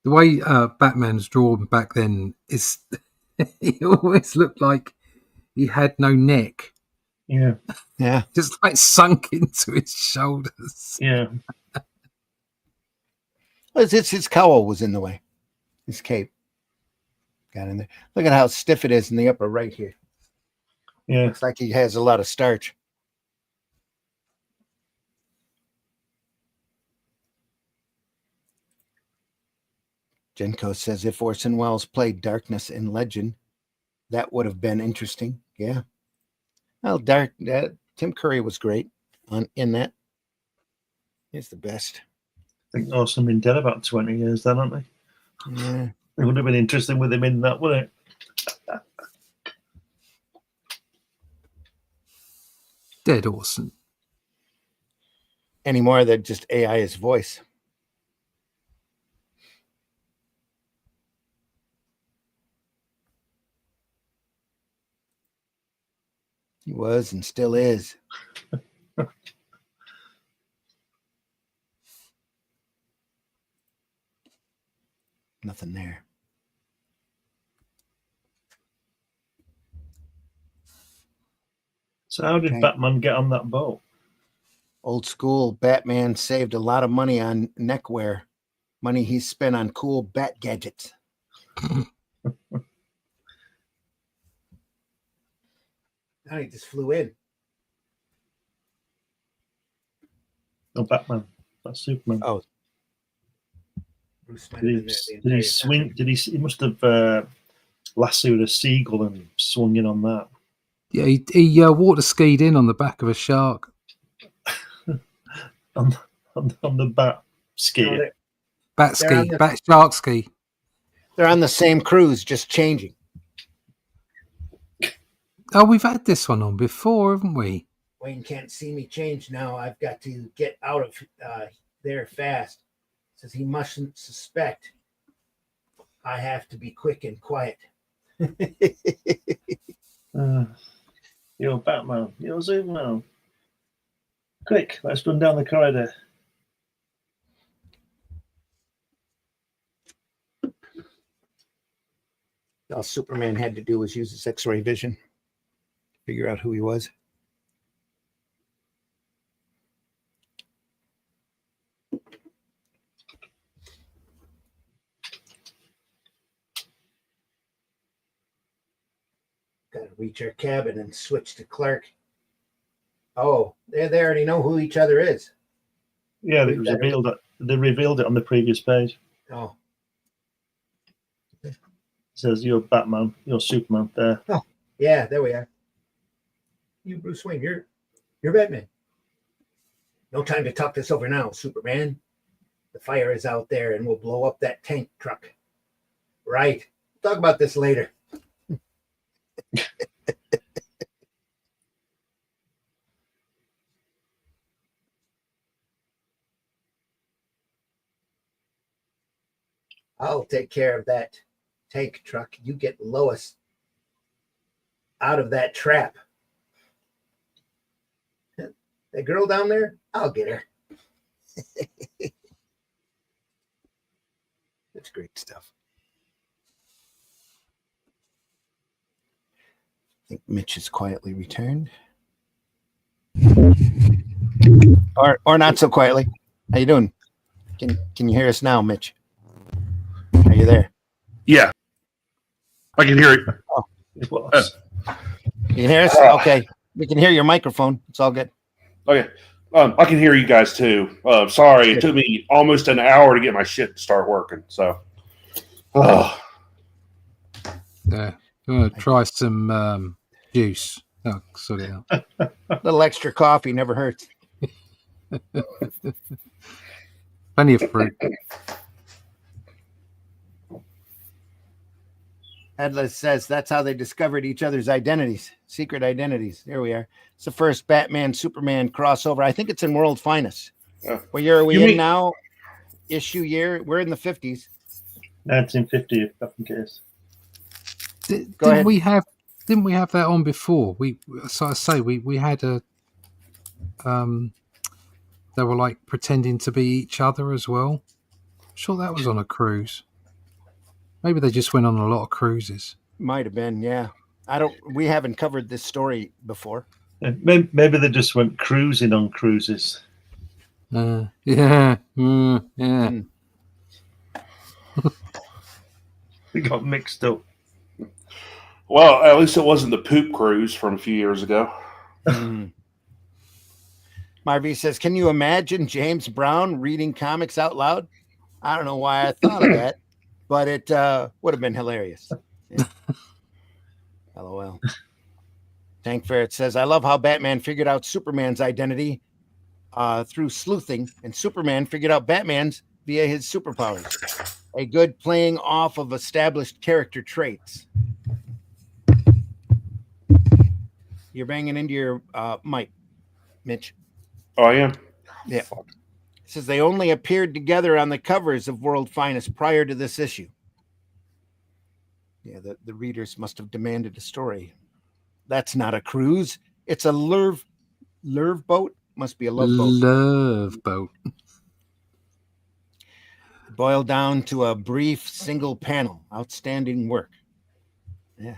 the way Batman's drawn back then is he always looked like he had no neck. Yeah. Yeah. Just like sunk into his shoulders. Yeah. It's his cowl was in the way. His cape got in there. Look at how stiff it is in the upper right here. Yeah. Looks like he has a lot of starch. Genko says if Orson Welles played Darkness in Legend, that would have been interesting. Yeah. Well, Tim Curry was great in that. He's the best. I think Orson been dead about 20 years then, aren't they? Yeah. It would have been interesting with him in that, wouldn't it? Dead Orson. Anymore than just AI his voice. He was and still is. Nothing there. So how did Batman get on that boat? Old school Batman saved a lot of money on neckwear. Money he spent on cool bat gadgets. Now he just flew in. No, Batman. That's Superman. Oh. Bruce Did he swing? He must have lassoed a seagull and swung in on that. Yeah, he water skied in on the back of a shark. on the bat ski. No, Bat shark ski. They're on the same cruise, just changing. Oh, we've had this one on before, haven't we? Wayne can't see me change now. I've got to get out of there fast. Says he mustn't suspect. I have to be quick and quiet. You're Batman. You're Superman. Quick, let's run down the corridor. All Superman had to do was use his X-ray vision to figure out who he was. Got to reach our cabin and switch to Clark. Oh, they already know who each other is. Yeah, it was revealed. They revealed it on the previous page. Oh. It says you're Batman, you're Superman there. Oh, yeah, there we are. You, Bruce Wayne, you're Batman. No time to talk this over now, Superman. The fire is out there and we'll blow up that tank truck. Right. Talk about this later. I'll take care of that tank truck. You get Lois out of that trap. That girl down there, I'll get her. That's great stuff. think Mitch has quietly returned. Or not so quietly. How you doing? Can you hear us now, Mitch? Are you there? Yeah, I can hear it. It was. You can hear us? Okay. We can hear your microphone. It's all good. Okay. I can hear you guys too. Sorry, it took me almost an hour to get my shit to start working. So, Yeah. You want to try some juice? Oh, sort it out. A little extra coffee never hurts. Plenty of fruit. Headless says that's how they discovered each other's identities, secret identities. There we are. It's the first Batman Superman crossover. I think it's in World Finest. What year are we in now? Issue year? We're in the 50s. 1950, I think it is. Didn't we have that on before? We had a they were like pretending to be each other as well. I'm sure that was on a cruise. Maybe they just went on a lot of cruises. Might have been, yeah. We haven't covered this story before. Maybe they just went cruising on cruises. Yeah. Mm. We got mixed up. well, at least it wasn't the poop cruise from a few years ago. Marvy says, can you imagine James Brown reading comics out loud? I don't know why I thought of that, but it would have been hilarious. Yeah. LOL. Tank Ferret says, I love how Batman figured out Superman's identity through sleuthing, and Superman figured out Batman's via his superpowers. A good playing off of established character traits. You're banging into your mic, Mitch. Oh, I am? Yeah. It says they only appeared together on the covers of World Finest prior to this issue. Yeah, the readers must have demanded a story. That's not a cruise. It's a love boat. Must be a love boat. Love boat. Boiled down to a brief single panel. Outstanding work. Yeah.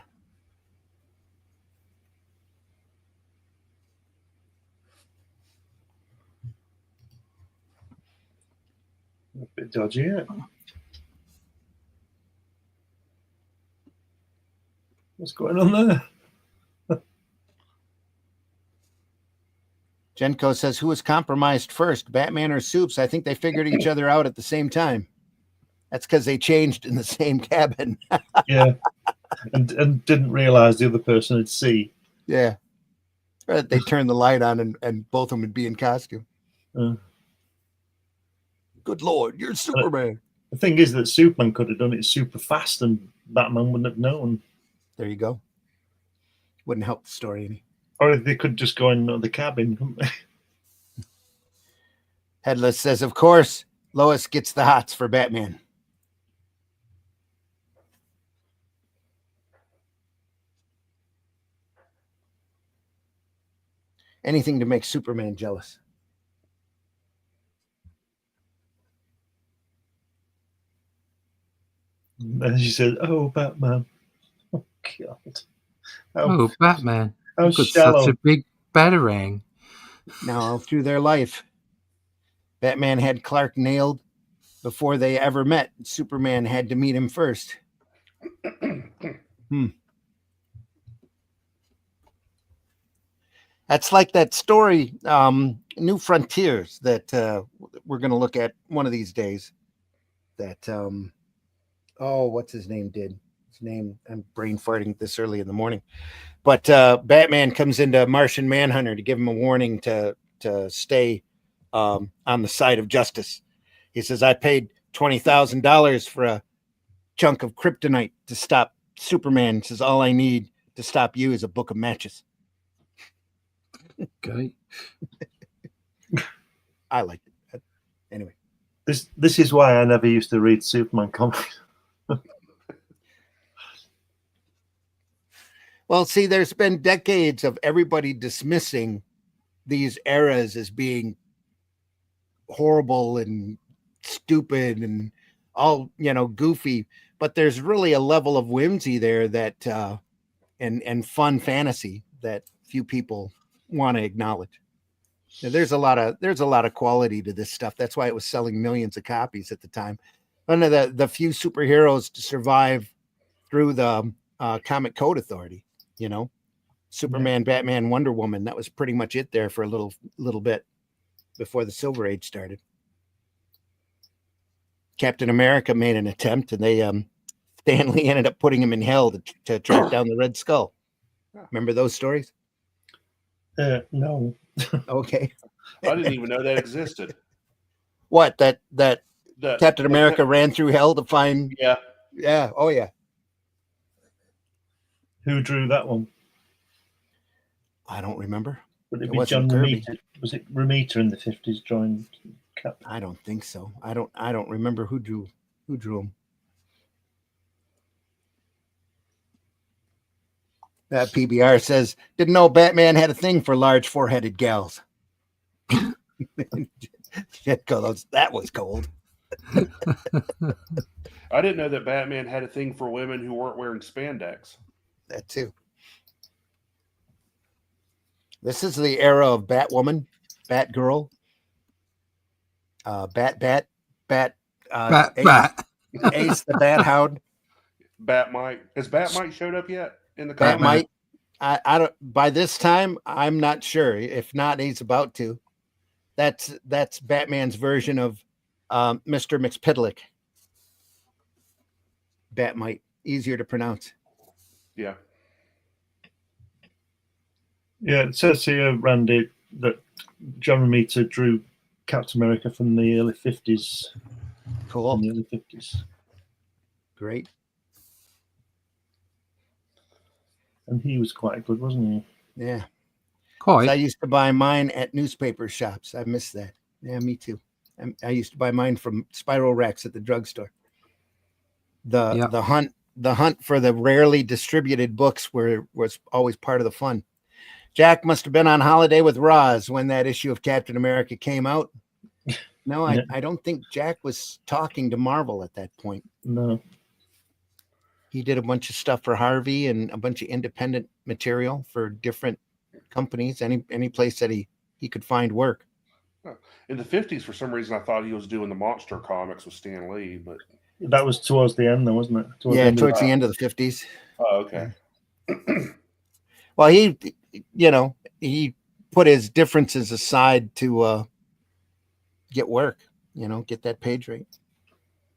A bit dodgy, yeah. What's going on there? Jenko says, who was compromised first, Batman or Supes? I think they figured each other out at the same time. That's because they changed in the same cabin. Yeah. And didn't realize the other person would see. Yeah. They turned the light on and both of them would be in costume. Good Lord, you're Superman. The thing is that Superman could have done it super fast and Batman wouldn't have known. There you go. Wouldn't help the story any. Or they could just go in the cabin, couldn't they? Headless says, of course, Lois gets the hots for Batman. Anything to make Superman jealous. And she said, oh, Batman. Oh, God. Oh, Batman. How You've got shallow. such a big batarang. Now, all through their life, Batman had Clark nailed before they ever met. Superman had to meet him first. That's like that story, New Frontiers, that we're going to look at one of these days. That, what's his name did? His name, I'm brain farting this early in the morning. But Batman comes into Martian Manhunter to give him a warning to stay on the side of justice. He says, I paid $20,000 for a chunk of Kryptonite to stop Superman. He says, all I need to stop you is a book of matches. Okay. I liked it. Anyway. This is why I never used to read Superman comics. Well, see, there's been decades of everybody dismissing these eras as being horrible and stupid and all, goofy. But there's really a level of whimsy there that and fun fantasy that few people want to acknowledge. Now, there's a lot of quality to this stuff. That's why it was selling millions of copies at the time. One of the few superheroes to survive through the Comic Code Authority, Superman, Batman, Wonder Woman. That was pretty much it there for a little bit before the Silver Age started. Captain America made an attempt, and they Stanley ended up putting him in hell to track down the Red Skull. Remember those stories? No. Okay. I didn't even know that existed. What, that Captain America ran through hell to find? Yeah. Oh yeah. Who drew that one? I don't remember. Would it be John Romita? Was it Romita in the 50s drawing Cap? I don't think so. I don't remember who drew him. That PBR says, didn't know Batman had a thing for large four-headed gals. That was cold. I didn't know that Batman had a thing for women who weren't wearing spandex. That too. This is the era of Batwoman, Batgirl, Bat, Ace the Bat Hound. Batmite. Has Batmite showed up yet in the Batmite? I don't. By this time, I'm not sure. If not, he's about to. That's Batman's version of Mr. McSpidlick. Batmite, easier to pronounce. Yeah. Yeah, it says here, Randy, that John Romita drew Captain America from the early 50s. Cool. In the early 50s. Great. And he was quite good, wasn't he? Yeah. Quite. I used to buy mine at newspaper shops. I miss that. Yeah, me too. I used to buy mine from spiral racks at the drugstore. The hunt for the rarely distributed books was always part of the fun. Jack must have been on holiday with Roz when that issue of Captain America came out. No, I don't think Jack was talking to Marvel at that point. No. He did a bunch of stuff for Harvey and a bunch of independent material for different companies, any place that he could find work. In the 50s, for some reason, I thought he was doing the monster comics with Stan Lee, but that was towards the end, though, wasn't it? Towards the end of the 50s. Oh, okay. Well, he put his differences aside to get work, get that page rate.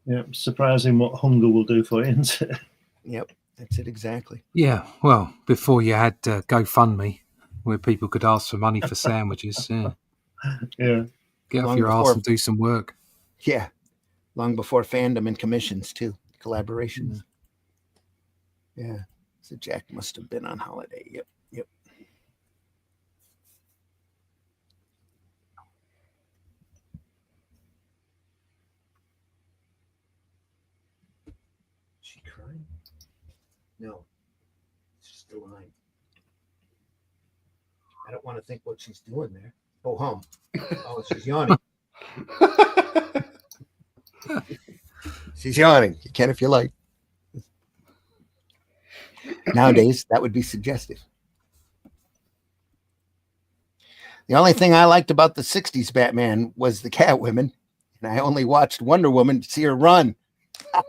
Yeah, surprising what hunger will do for you, isn't it? Yep, that's it exactly. Yeah, well, before you had GoFundMe, where people could ask for money for sandwiches. Yeah. Yeah. Get off your arse and do some work. Yeah. Long before fandom and commissions, too. Collaborations. Yeah. So Jack must have been on holiday. Yep. She crying? No. It's just a line. I don't want to think what she's doing there. Oh, hum. Oh, she's yawning. She's yawning. You can if you like. Nowadays, that would be suggestive. The only thing I liked about the 60s Batman was the Catwomen, and I only watched Wonder Woman to see her run.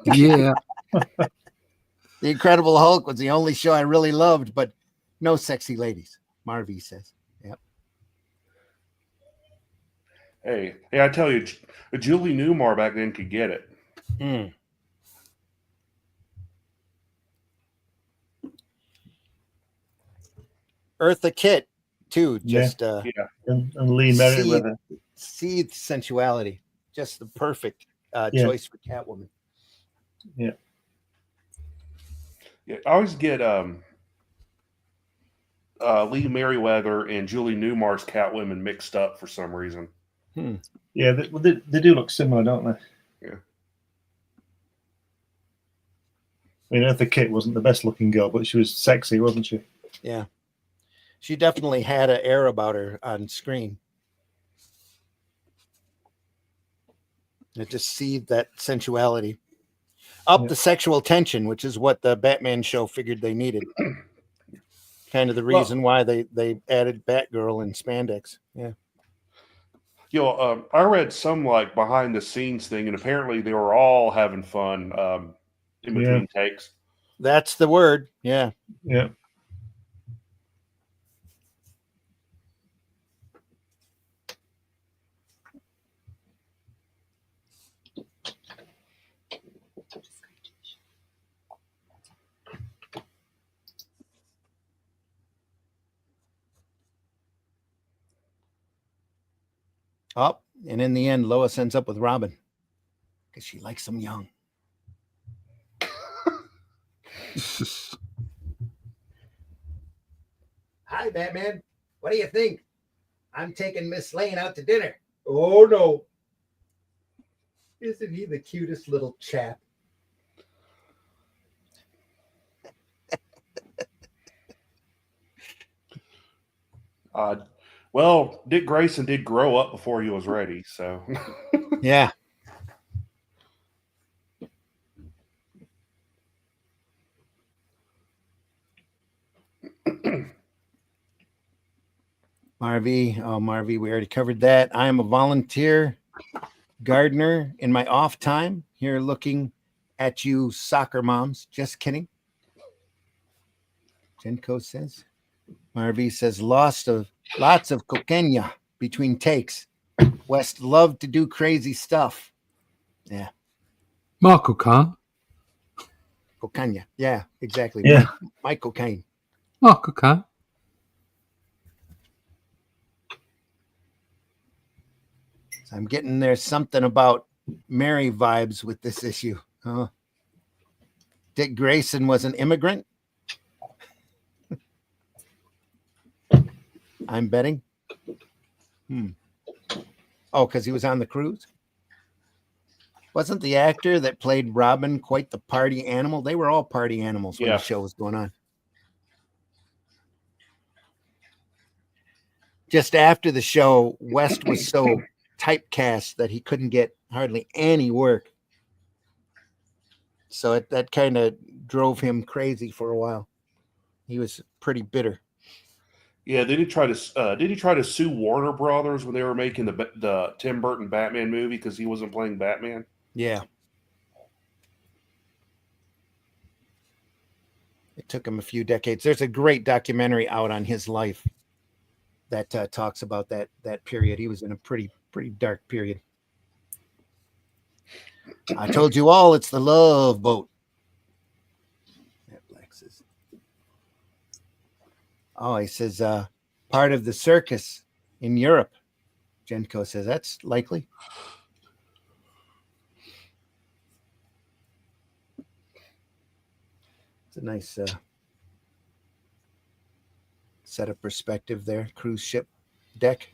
Yeah. The Incredible Hulk was the only show I really loved, but no sexy ladies, Marvy says. Yep. Hey, I tell you, Julie Newmar back then could get it. Eartha Kitt, too. Just and Lee Merriweather. Seethed sensuality. Just the perfect choice for Catwoman. Yeah. Yeah, I always get Lee Merriweather and Julie Newmar's Catwomen mixed up for some reason. Yeah, they do look similar, don't they? Yeah. I mean, Eartha Kitt wasn't the best looking girl, but she was sexy, wasn't she? Yeah. She definitely had an air about her on screen. It just seethed that sensuality. Up the sexual tension, which is what the Batman show figured they needed. kind of the reason why they added Batgirl and spandex. Yeah. I read some like behind the scenes thing, and apparently they were all having fun in between takes. That's the word. Yeah. Yeah. Oh, and in the end, Lois ends up with Robin because she likes him young. Hi, Batman. What do you think? I'm taking Miss Lane out to dinner. Oh, no. Isn't he the cutest little chap? Well, Dick Grayson did grow up before he was ready, so. Yeah. Marvy, we already covered that. I am a volunteer gardener in my off time. Here looking at you soccer moms. Just kidding. Jenko says. Marvy says lots of cocaine between takes. West loved to do crazy stuff. Yeah. Michael Kahn. Cocaine. Yeah, exactly. Yeah. Mike Cocaine. Michael Kahn. So I'm getting there's something about Mary vibes with this issue. Huh? Dick Grayson was an immigrant. I'm betting. Oh, because he was on the cruise? Wasn't the actor that played Robin quite the party animal? They were all party animals when the show was going on. Just after the show, West was so typecast that he couldn't get hardly any work. So that kind of drove him crazy for a while. He was pretty bitter. Yeah, did he try to sue Warner Brothers when they were making the Tim Burton Batman movie because he wasn't playing Batman? Yeah. It took him a few decades. There's a great documentary out on his life that talks about that period. He was in a pretty dark period. I told you all it's the Love Boat. Oh, he says part of the circus in Europe. Jenko says that's likely. It's a nice set of perspective there. Cruise ship deck.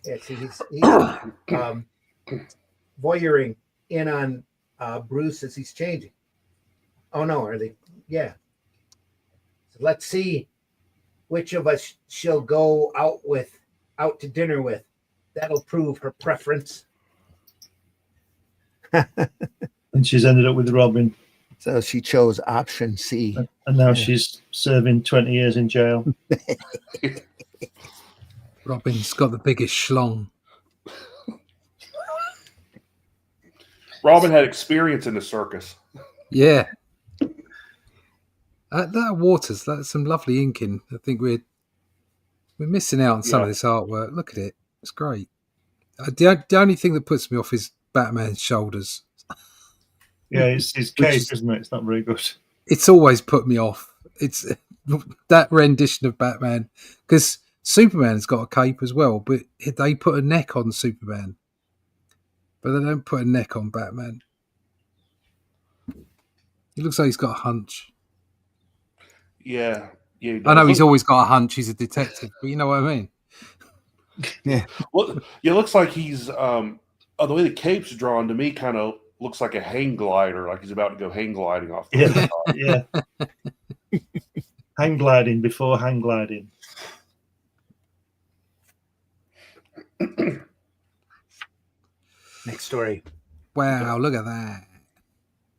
Yeah, see, he's voyeuring in on Bruce as he's changing. Oh no, are they? Yeah. So let's see which of us she'll go out to dinner with. That'll prove her preference. And she's ended up with Robin. So she chose option C. And now she's serving 20 years in jail. Robin's got the biggest schlong. Robin had experience in the circus. Yeah. That Waters, that's some lovely inking. I think we're missing out on some of this artwork. Look at it. It's great. The only thing that puts me off is Batman's shoulders. Yeah, it's his cape, isn't it? It's not very good. It's always put me off. It's that rendition of Batman. Because Superman's got a cape as well, but they put a neck on Superman. But they don't put a neck on Batman. He looks like he's got a hunch. Yeah. I know he's always got a hunch. He's a detective, but you know what I mean? Yeah. Well, it looks like he's the way the cape's drawn to me kind of looks like a hang glider, like he's about to go hang gliding off. Yeah. Hang gliding before hang gliding. Next story. Wow, look at that.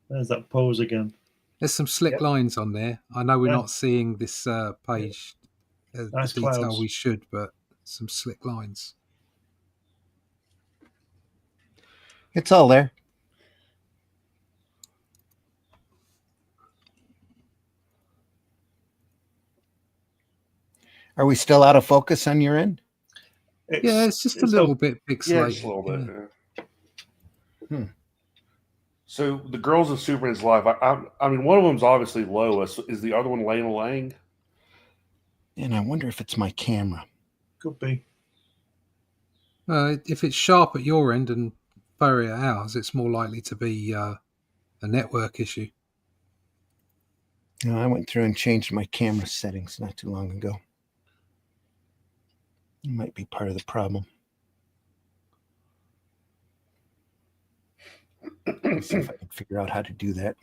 There's that pose again. There's some slick Yep. lines on there. I know we're Yeah. not seeing this page Nice the detail clouds. we should, but some slick lines. It's all there. Are we still out of focus on your end? Yeah, it's just a little bit pixelated. Yeah, just a little bit. Yeah. Yeah. So the girls of Superman's life. I mean, one of them's obviously Lois. Is the other one Lena Lang? And I wonder if it's my camera. Could be. If it's sharp at your end and furry at ours, it's more likely to be a network issue. I went through and changed my camera settings not too long ago. It might be part of the problem. Let's see if I can figure out how to do that.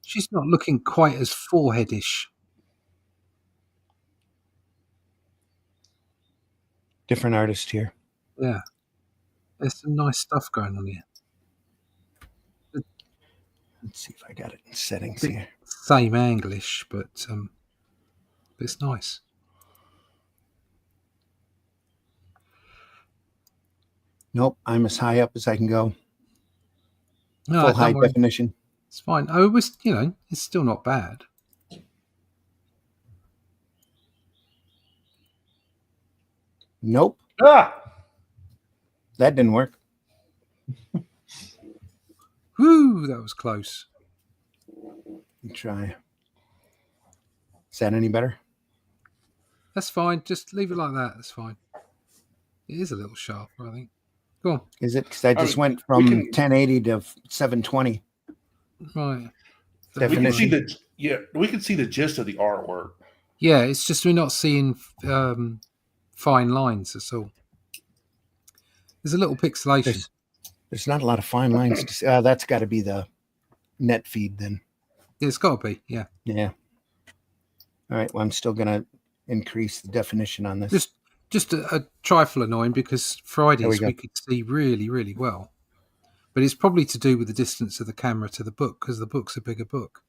She's not looking quite as foreheadish. Different artist here. Yeah. There's some nice stuff going on here. Let's see if I got it in settings Bit here. same Anglish, but it's nice. Nope, I'm as high up as I can go. No, Full don't high worry. definition. It's fine. Oh, it was, it's still not bad. Nope, Ah, that didn't work. Whoo, that was close. Let me try. Is that any better? That's fine. Just leave it like that. That's fine. It is a little sharper, I think. Go on. Is it? Because I just mean, went from we can- 1080 to 720. Right. we can see Definition. we can see the gist of the artwork. Yeah, it's just we're not seeing fine lines. That's all. There's a little pixelation. There's not a lot of fine lines to see. That's got to be the net feed then. It's got to be. Yeah. Yeah. All right. Well, I'm still going to increase the definition on this. Just a trifle annoying because Fridays go. we could see really, really well. But it's probably to do with the distance of the camera to the book because the book's a bigger book.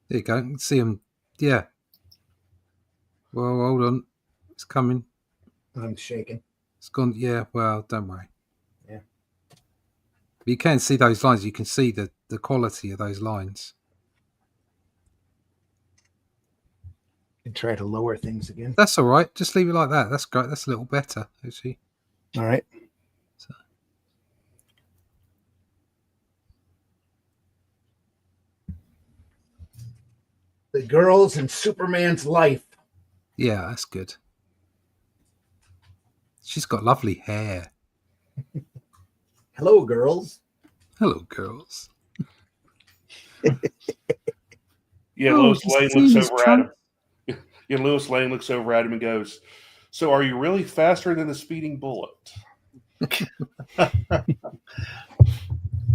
There you go. You can see them. Yeah. Well, hold on. It's coming. I'm shaking. It's gone. Yeah. Well, don't worry. Yeah. But you can see those lines. You can see the quality of those lines. And try to lower things again. That's all right. Just leave it like that. That's great. That's a little better, actually. All right. So. The girls in Superman's life. Yeah, that's good. She's got lovely hair. Hello, girls. Hello, girls. Yeah, Oh, Lois he's Lane seen looks his over at him. Yeah, Lois Lane looks over at him and goes, "So, are you really faster than the speeding bullet?" Like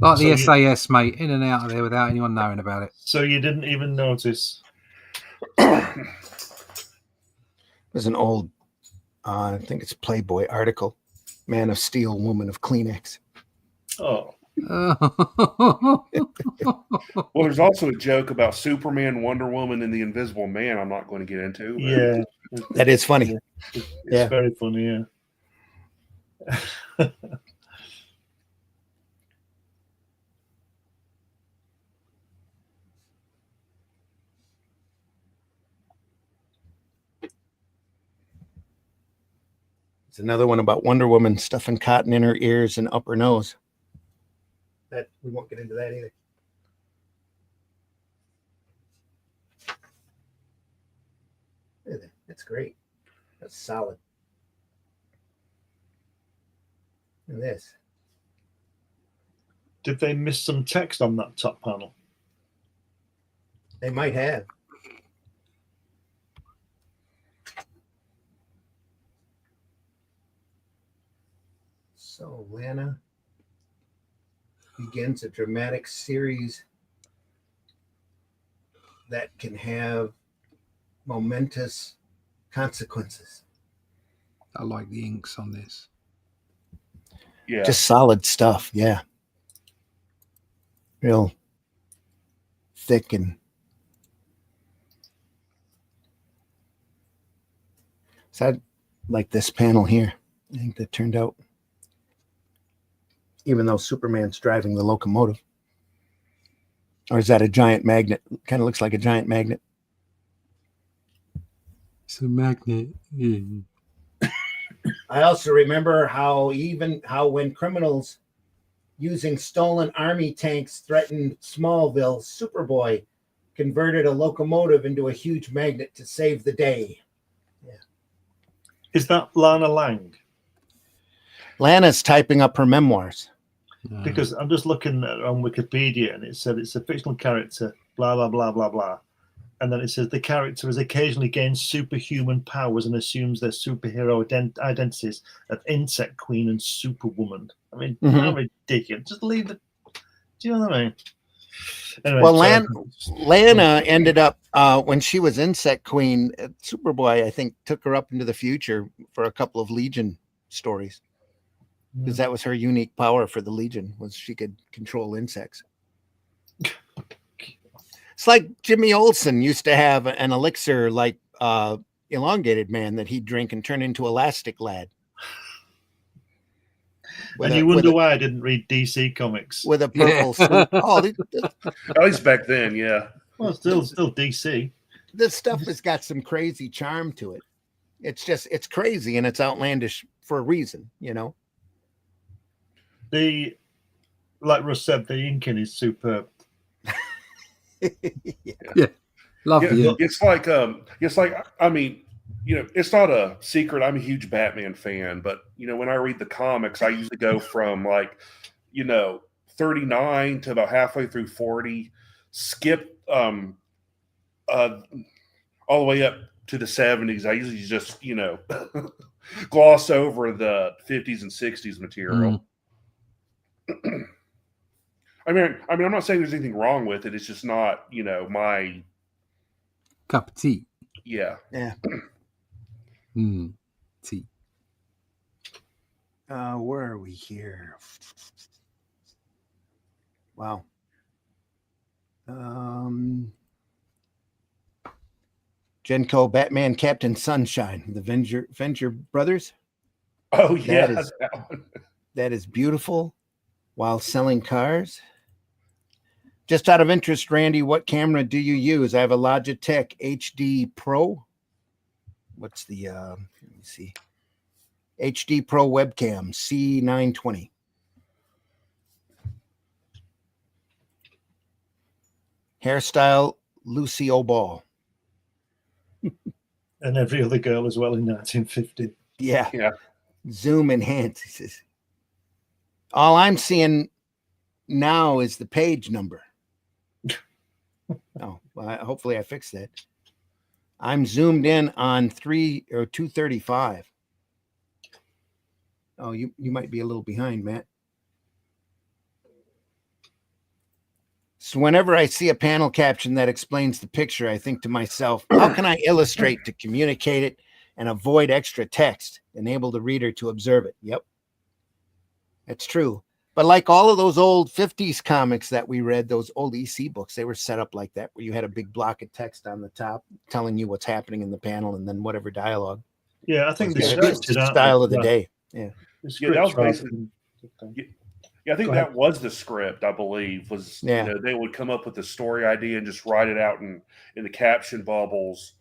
So the SAS, mate, in and out of there without anyone knowing about it. So you didn't even notice. There's an old, I think it's Playboy article. Man of Steel, Woman of Kleenex. Oh, Well, there's also a joke about Superman, Wonder Woman, and the Invisible Man. I'm not going to get into. But yeah. That is funny. It's Yeah. very funny, yeah. It's another one about Wonder Woman stuffing cotton in her ears and up her nose. That we won't get into that either. Look at that. That's great. That's solid. And this. Did they miss some text on that top panel? They might have. So Lana begins a dramatic series that can have momentous consequences. I like the inks on this. Yeah. Just solid stuff. Yeah. Real thick and so I like this panel here. I think that turned out, even though Superman's driving the locomotive. Or is that a giant magnet? Kind of looks like a giant magnet. It's a magnet. Yeah. I also remember how when criminals using stolen army tanks threatened Smallville, Superboy converted a locomotive into a huge magnet to save the day. Yeah. Is that Lana Lang? Lana's typing up her memoirs. Because I'm just looking on Wikipedia and it said it's a fictional character, blah, blah, blah, blah, blah. And then it says the character has occasionally gained superhuman powers and assumes their superhero identities of Insect Queen and Superwoman. I mean, how ridiculous. Just leave it. Do you know what I mean? Anyway, well, Lana ended up, when she was Insect Queen, Superboy, I think, took her up into the future for a couple of Legion stories. Because that was her unique power for the Legion, was she could control insects. It's like Jimmy Olsen used to have an elixir like Elongated Man that he'd drink and turn into Elastic Lad. And you wonder why I didn't read DC comics. With a purple suit. Oh, at least back then, yeah. Well, still DC. This stuff has got some crazy charm to it. It's crazy and it's outlandish for a reason, you know. Like Russ said, the inking is superb. Yeah, lovely. Yeah, it's like I mean, you know, it's not a secret. I'm a huge Batman fan, but you know, when I read the comics, I usually go from like, you know, 39 to about halfway through 40, skip all the way up to the 70s. I usually just, you know, gloss over the 50s and 60s material. I mean, I'm not saying there's anything wrong with it. It's just not, you know, my cup of tea. Yeah. Tea. Where are we here? Wow. Genco Batman Captain Sunshine, the Venger brothers. Oh yeah, that is beautiful. While selling cars. Just out of interest, Randy, what camera do you use? I have a Logitech HD Pro. What's the let me see. HD Pro webcam C920. Hairstyle Lucy O'Ball. And every other girl as well in 1950. Yeah. Zoom enhance. He says. All I'm seeing now is the page number. Oh, well, hopefully I fixed that. I'm zoomed in on 235. Oh, you might be a little behind, Matt. So whenever I see a panel caption that explains the picture, I think to myself, how can I illustrate to communicate it and avoid extra text, enable the reader to observe it? Yep. That's true. But like all of those old 50s comics that we read, those old EC books, they were set up like that, where you had a big block of text on the top telling you what's happening in the panel and then whatever dialogue. Yeah, I think the style of the day. Yeah. That was basically. Yeah, I think that was the script, I believe, was, you know, they would come up with the story idea and just write it out in the caption bubbles,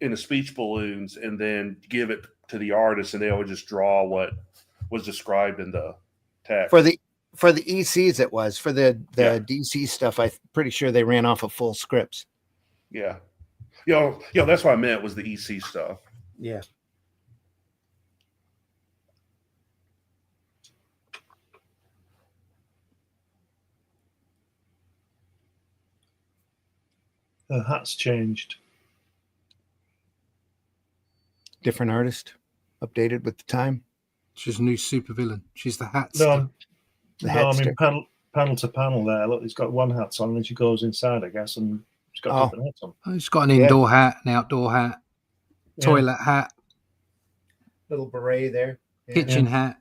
in the speech balloons, and then give it to the artist, and they would just draw what was described in the text. For the ECs, it was. For the DC stuff, I'm pretty sure they ran off of full scripts. Yeah. That's what I meant, was the EC stuff. Yeah. Her hat's changed. Different artist, updated with the time. She's a new supervillain. She's the hat. No, The no, I hatster. mean panel to panel there. Look, he's got one hat on, and she goes inside, I guess, and she's got different hats on. Oh, she's got an indoor hat, an outdoor hat, toilet hat, Little beret there. kitchen hat,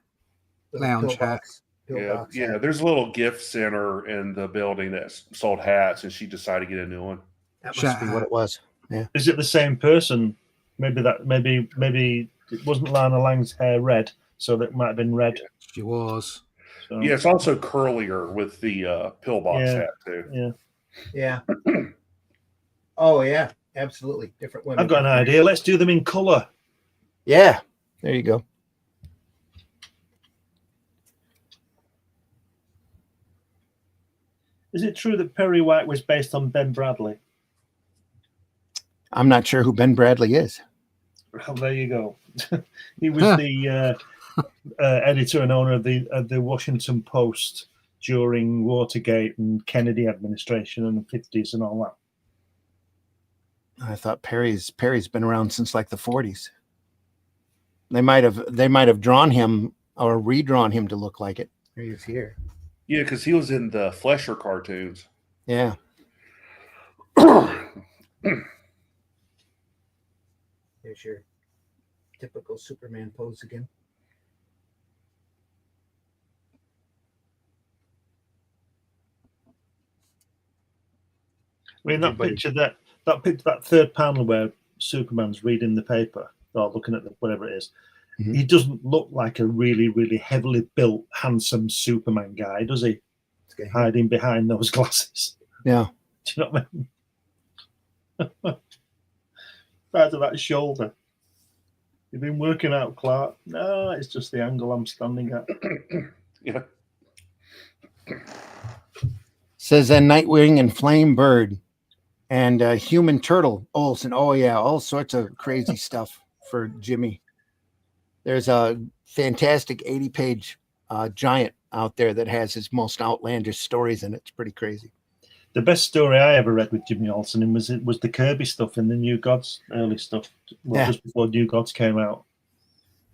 Little lounge hat. pillbox Yeah, hat. there's a little gift center in the building that sold hats, and she decided to get a new one. That must be what it was. Yeah. Is it the same person? Maybe it wasn't Lana Lang's hair red, so that might have been red. She was. So, Yeah, it's also curlier with the pillbox hat too. Yeah. Oh yeah, absolutely. Different women. I've got an idea. Let's do them in color. Yeah. There you go. Is it true that Perry White was based on Ben Bradley? I'm not sure who Ben Bradley is. Well, there you go. He was the editor and owner of the Washington Post during Watergate and Kennedy administration in the 50s and all that. I thought Perry's been around since like the 40s. They might have drawn him or redrawn him to look like it. He is here. Yeah, because he was in the Flesher cartoons. Yeah. Here's your typical Superman pose again. I mean, that third panel where Superman's reading the paper or looking at whatever it is, he doesn't look like a really, really heavily built, handsome Superman guy, does he? Hiding behind those glasses. Yeah. Do you know what I mean? Right to that shoulder. You've been working out, Clark. No, it's just the angle I'm standing at. Yeah. Says Nightwing and Flame Bird and Human Turtle Olsen. Oh yeah, all sorts of crazy stuff for Jimmy. There's a fantastic 80-page giant out there that has his most outlandish stories in it. It's pretty crazy. The best story I ever read with Jimmy Olsen was the Kirby stuff in the New Gods early stuff. Well, just before New Gods came out.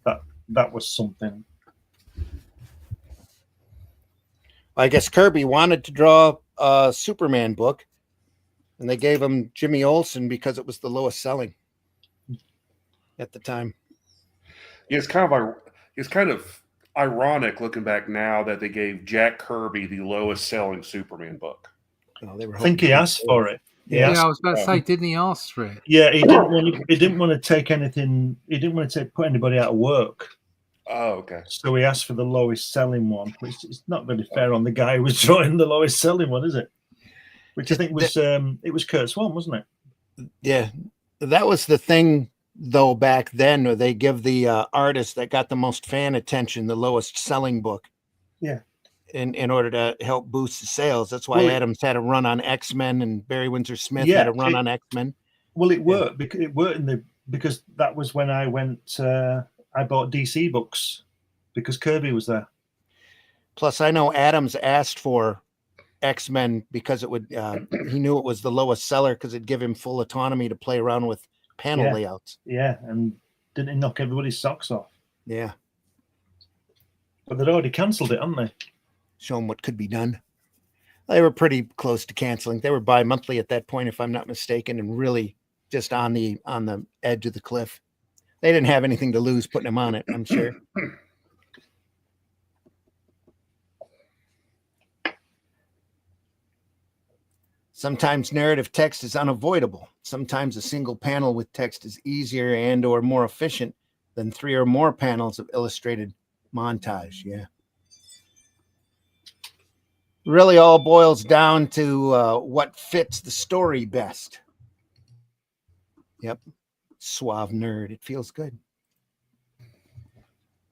That was something. I guess Kirby wanted to draw a Superman book, and they gave him Jimmy Olsen because it was the lowest selling at the time. Yeah, it's kind of ironic looking back now that they gave Jack Kirby the lowest selling Superman book. Oh, they were I think he asked for it. I was about to say, didn't he ask for it? Yeah, he didn't want to take anything. He didn't want to put anybody out of work. Oh, okay. So he asked for the lowest selling one, which is not very fair on the guy who was drawing the lowest selling one, is it? Which I think was it was Kurt Swan, wasn't it? Yeah, that was the thing though back then. Where they give the artist that got the most fan attention the lowest selling book. Yeah. In order to help boost the sales. That's why Adams had a run on X-Men and Barry Windsor Smith had a run on X-Men. Well, it worked because that was when I went. I bought DC books because Kirby was there. Plus, I know Adams asked for X-Men because it would. He knew it was the lowest seller because it'd give him full autonomy to play around with panel layouts. Yeah, and didn't it knock everybody's socks off? Yeah, but they'd already cancelled it, hadn't they? Show them what could be done. They were pretty close to canceling. They were bi-monthly at that point, if I'm not mistaken, and really just on the edge of the cliff. They didn't have anything to lose putting them on it, I'm sure. Sometimes narrative text is unavoidable. Sometimes a single panel with text is easier and or more efficient than 3 or more panels of illustrated montage. Yeah. Really all boils down to what fits the story best. Yep. Suave nerd. It feels good.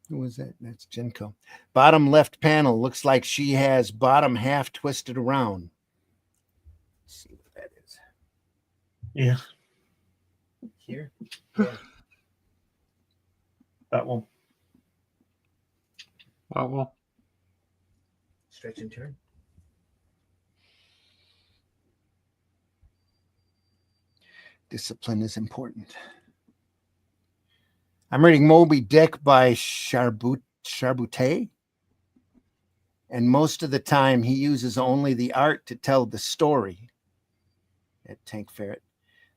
Who was that? That's Jinko. Bottom left panel looks like she has bottom half twisted around. Let's see what that is. Yeah. Here? Yeah. That one. Well. Stretch and turn. Discipline is important. I'm reading Moby Dick by Sharbuti. Charboutet. And most of the time, he uses only the art to tell the story at Tank Ferret.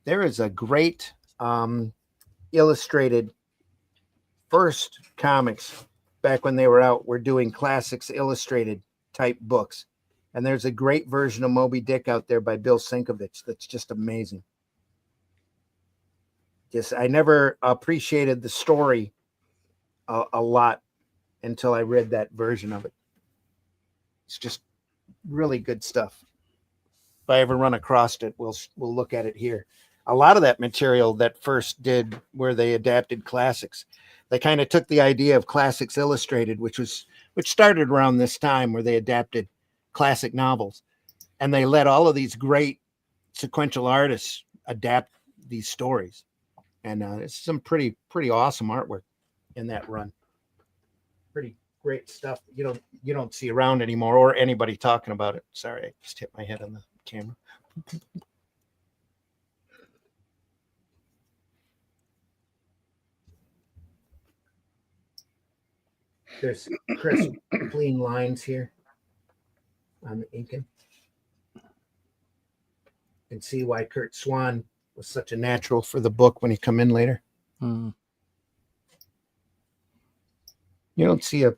There is a great illustrated first comics back when they were out. We're doing classics illustrated type books. And there's a great version of Moby Dick out there by Bill Sienkiewicz that's just amazing. I never appreciated the story a lot until I read that version of it. It's just really good stuff. If I ever run across it, we'll look at it here. A lot of that material that first did where they adapted classics, they kind of took the idea of Classics Illustrated, which started around this time where they adapted classic novels, and they let all of these great sequential artists adapt these stories. And it's some pretty awesome artwork in that run. Pretty great stuff you don't see around anymore, or anybody talking about it. Sorry, I just hit my head on the camera. There's crisp, clean lines here on the inking. You can see why Kurt Swan was such a natural for the book when he come in later. You don't see a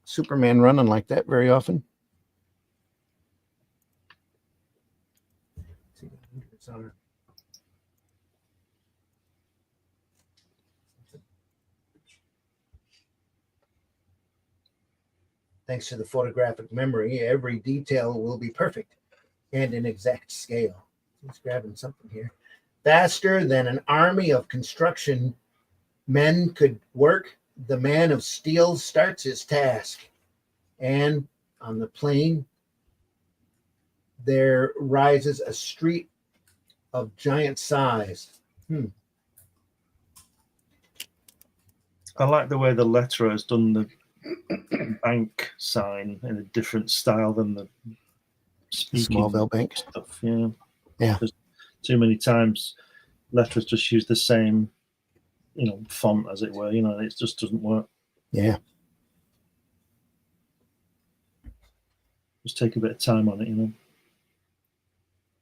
Superman running like that very often. Thanks to the photographic memory, every detail will be perfect and in exact scale. He's grabbing something here. Faster than an army of construction men could work, the man of steel starts his task. And on the plain, there rises a street of giant size. I like the way the letterer has done the bank sign in a different style than the Smallville Bank stuff. Yeah. There's too many times letterers just use the same, font, as it were. It just doesn't work. Yeah. Just take a bit of time on it,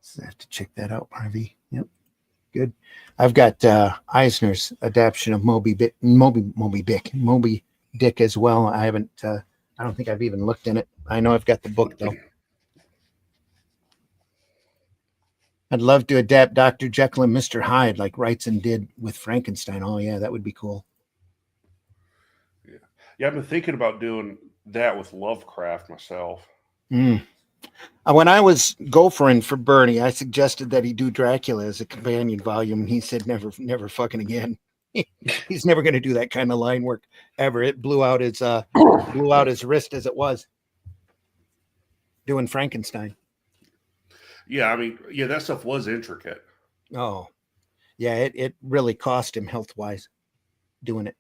So I have to check that out, RV. Yep. Good. I've got Eisner's adaptation of Moby Dick as well. I haven't. I don't think I've even looked in it. I know I've got the book though. I'd love to adapt Dr. Jekyll and Mr. Hyde like Wrightson did with Frankenstein. Oh yeah, that would be cool. Yeah, I've been thinking about doing that with Lovecraft myself. When I was gophering for Bernie, I suggested that he do Dracula as a companion volume, and he said never fucking again. He's never going to do that kind of line work ever. It blew out his wrist as it was doing Frankenstein. Yeah, I mean, that stuff was intricate. Oh, yeah, it really cost him health-wise doing it.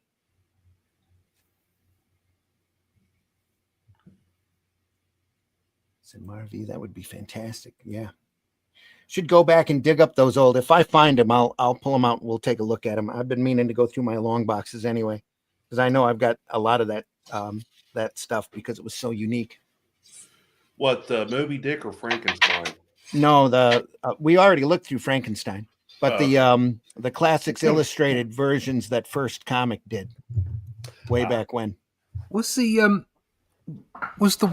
So Marvy, that would be fantastic. Yeah. Should go back and dig up those old. If I find them, I'll pull them out and we'll take a look at them. I've been meaning to go through my long boxes anyway, because I know I've got a lot of that stuff because it was so unique. What, Moby Dick or Frankenstein? No, we already looked through Frankenstein, but the Classics Illustrated versions that first comic did way back when. Was the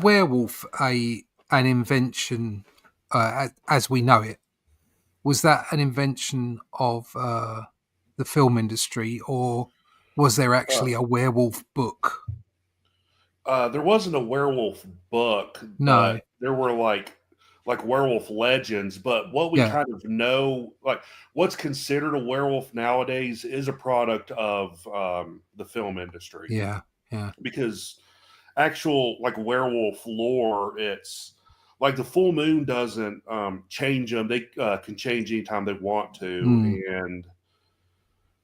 werewolf an invention as we know it? Was that an invention of the film industry, or was there actually a werewolf book? There wasn't a werewolf book. No, but there were like werewolf legends. But what we kind of know, like what's considered a werewolf nowadays, is a product of the film industry. Yeah. Because actual like werewolf lore, it's like the full moon doesn't change them. They can change anytime they want to, and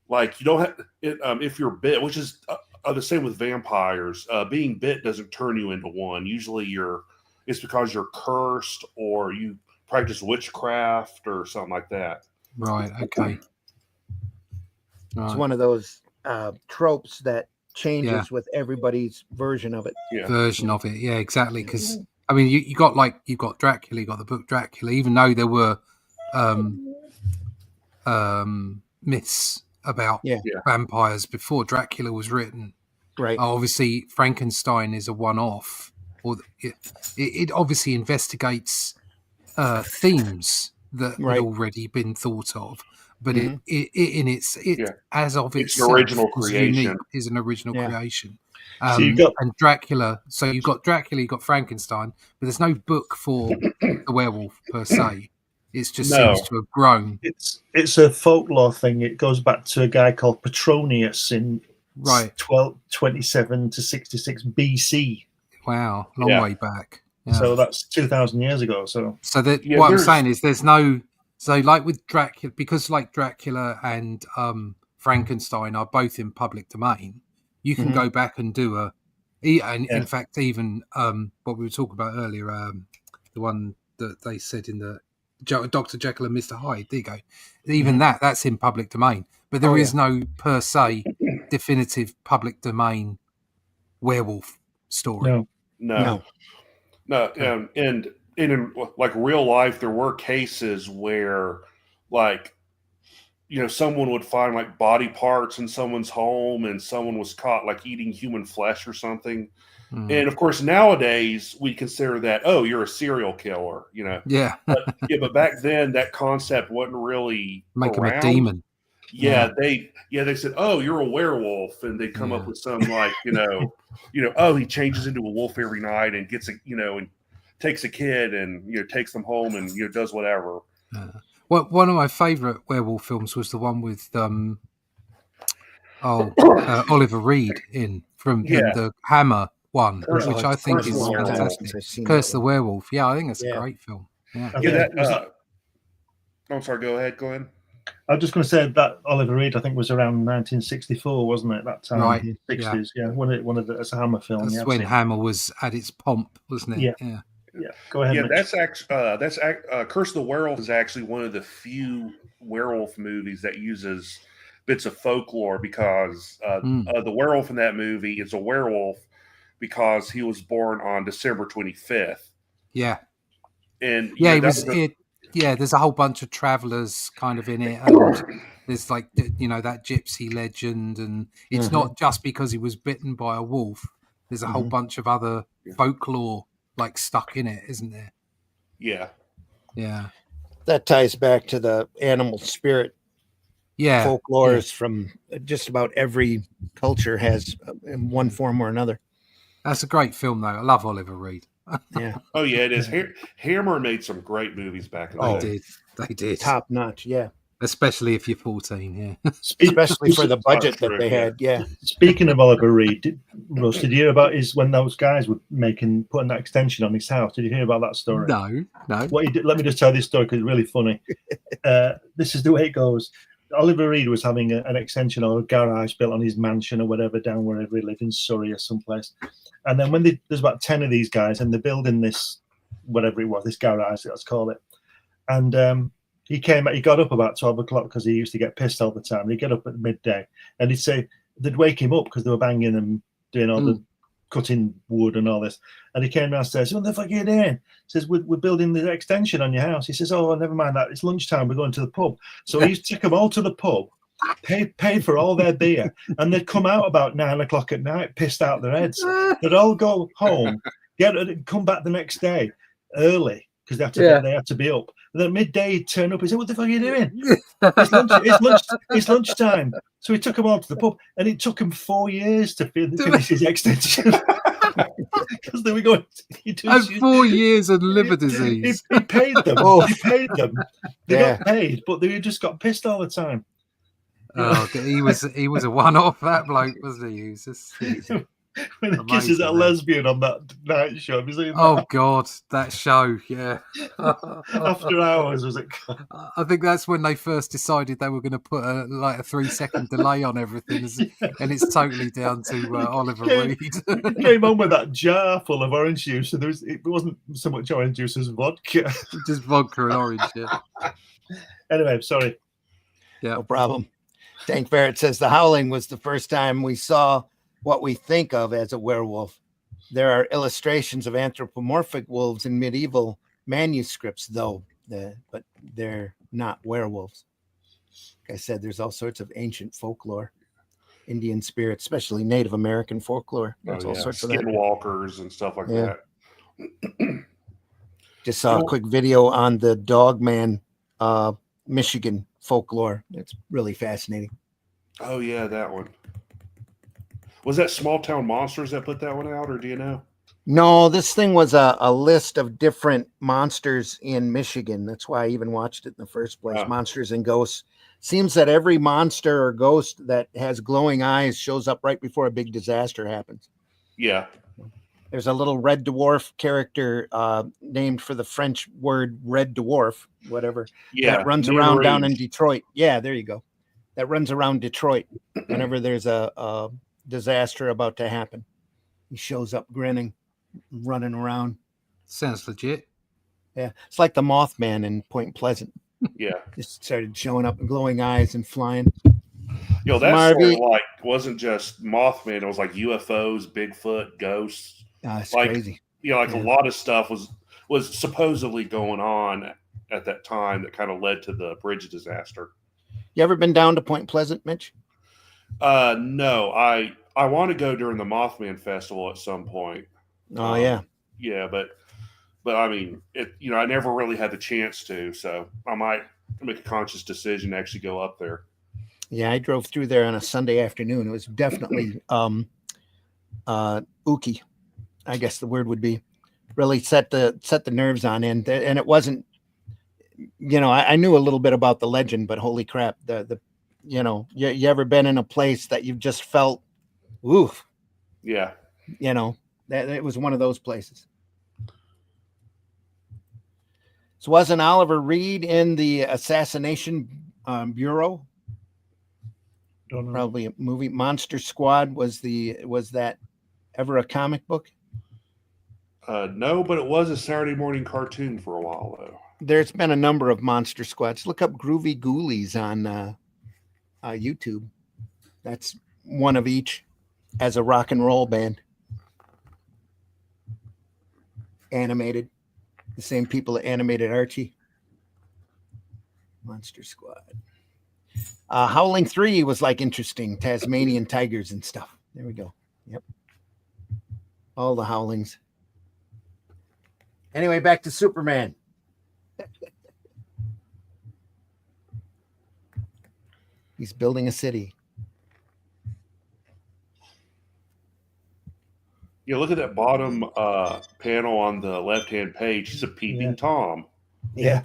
like you don't have it, if you're bit, which is the same with vampires. Being bit doesn't turn you into one. Usually, it's because you're cursed or you practice witchcraft or something like that. Right. Okay. It's one of those tropes that changes with everybody's version of it. Version of it, yeah, exactly. Because I mean, you've got Dracula, you got the book Dracula. Even though there were myths about vampires before Dracula was written, right? Obviously, Frankenstein is a one-off, or it obviously investigates themes that had already been thought of. But as of itself, original creation is an original creation. And Dracula. So you've got Dracula, you've got Frankenstein, but there's no book for the werewolf per se. It just seems to have grown. It's a folklore thing. It goes back to a guy called Petronius in 1227 to 66 BC. Wow, long way back. Yeah. So that's 2,000 years ago. So what I'm saying is there's no. So, like with Dracula, because like Dracula and Frankenstein are both in public domain, you can go back and do in fact, even what we were talking about earlier, the one that they said in the Dr. Jekyll and Mr. Hyde, there you go. Even that's in public domain, but there is no per se definitive public domain werewolf story. No. And in like real life, there were cases where, like, someone would find like body parts in someone's home, and someone was caught like eating human flesh or something. And of course, nowadays we consider that, oh, you're a serial killer, Yeah. But back then that concept wasn't really make around. Him a demon. They said, oh, you're a werewolf, and they'd come up with some like, oh, he changes into a wolf every night and gets and takes a kid and takes them home and does whatever. Well, one of my favourite werewolf films was the one with Oliver Reed from the Hammer one, which I think is fantastic. Curse the Werewolf. Yeah, I think that's a great film. Yeah. I'm sorry. Go ahead. I was just going to say that Oliver Reed, I think, was around 1964, wasn't it? That time, right? 60s. Yeah, one of the it's a Hammer film. That's when Hammer was at its pomp, wasn't it? Yeah. Go ahead. Yeah, Mitch. that's Curse of the Werewolf is actually one of the few werewolf movies that uses bits of folklore, because the werewolf in that movie is a werewolf because he was born on December 25th. Yeah. And there's a whole bunch of travelers kind of in it, and there's like that gypsy legend, and it's not just because he was bitten by a wolf. There's a whole bunch of other folklore like stuck in it, isn't there? Yeah. That ties back to the animal spirit. Folklores from just about every culture has in one form or another. That's a great film, though. I love Oliver Reed. Yeah. Oh yeah, it is. Hammer made some great movies back in the day. They did. Top notch. Yeah. Especially if you're 14. Yeah. Especially for the budget that they had. Yeah. Speaking of Oliver Reed, Russ, did you hear about when those guys were putting that extension on his house? Did you hear about that story? No. What he did? Let me just tell this story because it's really funny. This is the way it goes. Oliver Reed was having an extension or a garage built on his mansion or whatever down wherever he lived in Surrey or someplace. And then when there's about 10 of these guys and they're building this, whatever it was, this garage, let's call it. And he got up about 12 o'clock because he used to get pissed all the time. He'd get up at midday and he'd say, they'd wake him up because they were banging and doing all the cutting wood and all this. And he came downstairs. What the fuck are you doing? He says, we're building the extension on your house. He says, oh, never mind that. It's lunchtime. We're going to the pub. So he used to take them all to the pub, pay for all their beer, and they'd come out about 9 o'clock at night, pissed out their heads. They'd all go home, come back the next day early because they had to be up. And then at midday, he'd turn up and say, what the fuck are you doing? It's lunchtime. So he took them all to the pub, and it took him 4 years to finish his extension. Because they were going. And 4 years of liver disease. He paid them. He paid them. They got paid, but they just got pissed all the time. Oh, he was a one-off, that bloke, wasn't he? He was just when he kisses that lesbian on that night show. Have you seen that? Oh God, that show, yeah. After Hours, was it called? I think that's when they first decided they were going to put a 3-second delay on everything, and it's totally down to Oliver Reed. He came on with that jar full of orange juice, and it wasn't so much orange juice as vodka. Just vodka and orange, yeah. Anyway, sorry. Yeah, no problem. Dank Barrett says The Howling was the first time we saw what we think of as a werewolf. There are illustrations of anthropomorphic wolves in medieval manuscripts, though, but they're not werewolves. Like I said, there's all sorts of ancient folklore, Indian spirits, especially Native American folklore. There's all sorts of that. Skinwalkers and stuff like that. Just saw a quick video on the Dogman, Michigan folklore. It's really fascinating. Oh yeah, that one. Was that Small Town Monsters that put that one out, or do you know? No, this thing was a list of different monsters in Michigan. That's why I even watched it in the first place. Monsters and ghosts. Seems that every monster or ghost that has glowing eyes shows up right before a big disaster happens. Yeah. There's a little red dwarf character named for the French word red dwarf, whatever. Yeah. That runs around down in Detroit. Yeah, there you go. That runs around Detroit whenever there's a disaster about to happen. He shows up grinning, running around. Sounds legit. Yeah. It's like the Mothman in Point Pleasant. Yeah. Just started showing up with glowing eyes and flying. That story wasn't just Mothman. It was like UFOs, Bigfoot, ghosts. It's crazy. A lot of stuff was supposedly going on at that time that kind of led to the bridge disaster. You ever been down to Point Pleasant, Mitch? No. I want to go during the Mothman Festival at some point. Oh yeah. Yeah, but I mean, I never really had the chance to, so I might make a conscious decision to actually go up there. Yeah, I drove through there on a Sunday afternoon. It was definitely ooky, I guess the word would be. Really set the nerves on end, and it wasn't. I knew a little bit about the legend, but holy crap, you ever been in a place that you've just felt, oof? Yeah. That it was one of those places. So wasn't Oliver Reed in the Assassination Bureau? Don't know. Probably a movie. Monster Squad was that ever a comic book? No, but it was a Saturday morning cartoon for a while though. There's been a number of Monster Squads. Look up Groovy Ghoulies on YouTube. That's one of each as a rock and roll band. Animated. The same people that animated Archie. Monster Squad. Howling 3 was like interesting. Tasmanian tigers and stuff. There we go. Yep. All the howlings. Anyway, back to Superman. He's building a city. Look at that bottom panel on the left-hand page. He's a peeping Tom. Yeah.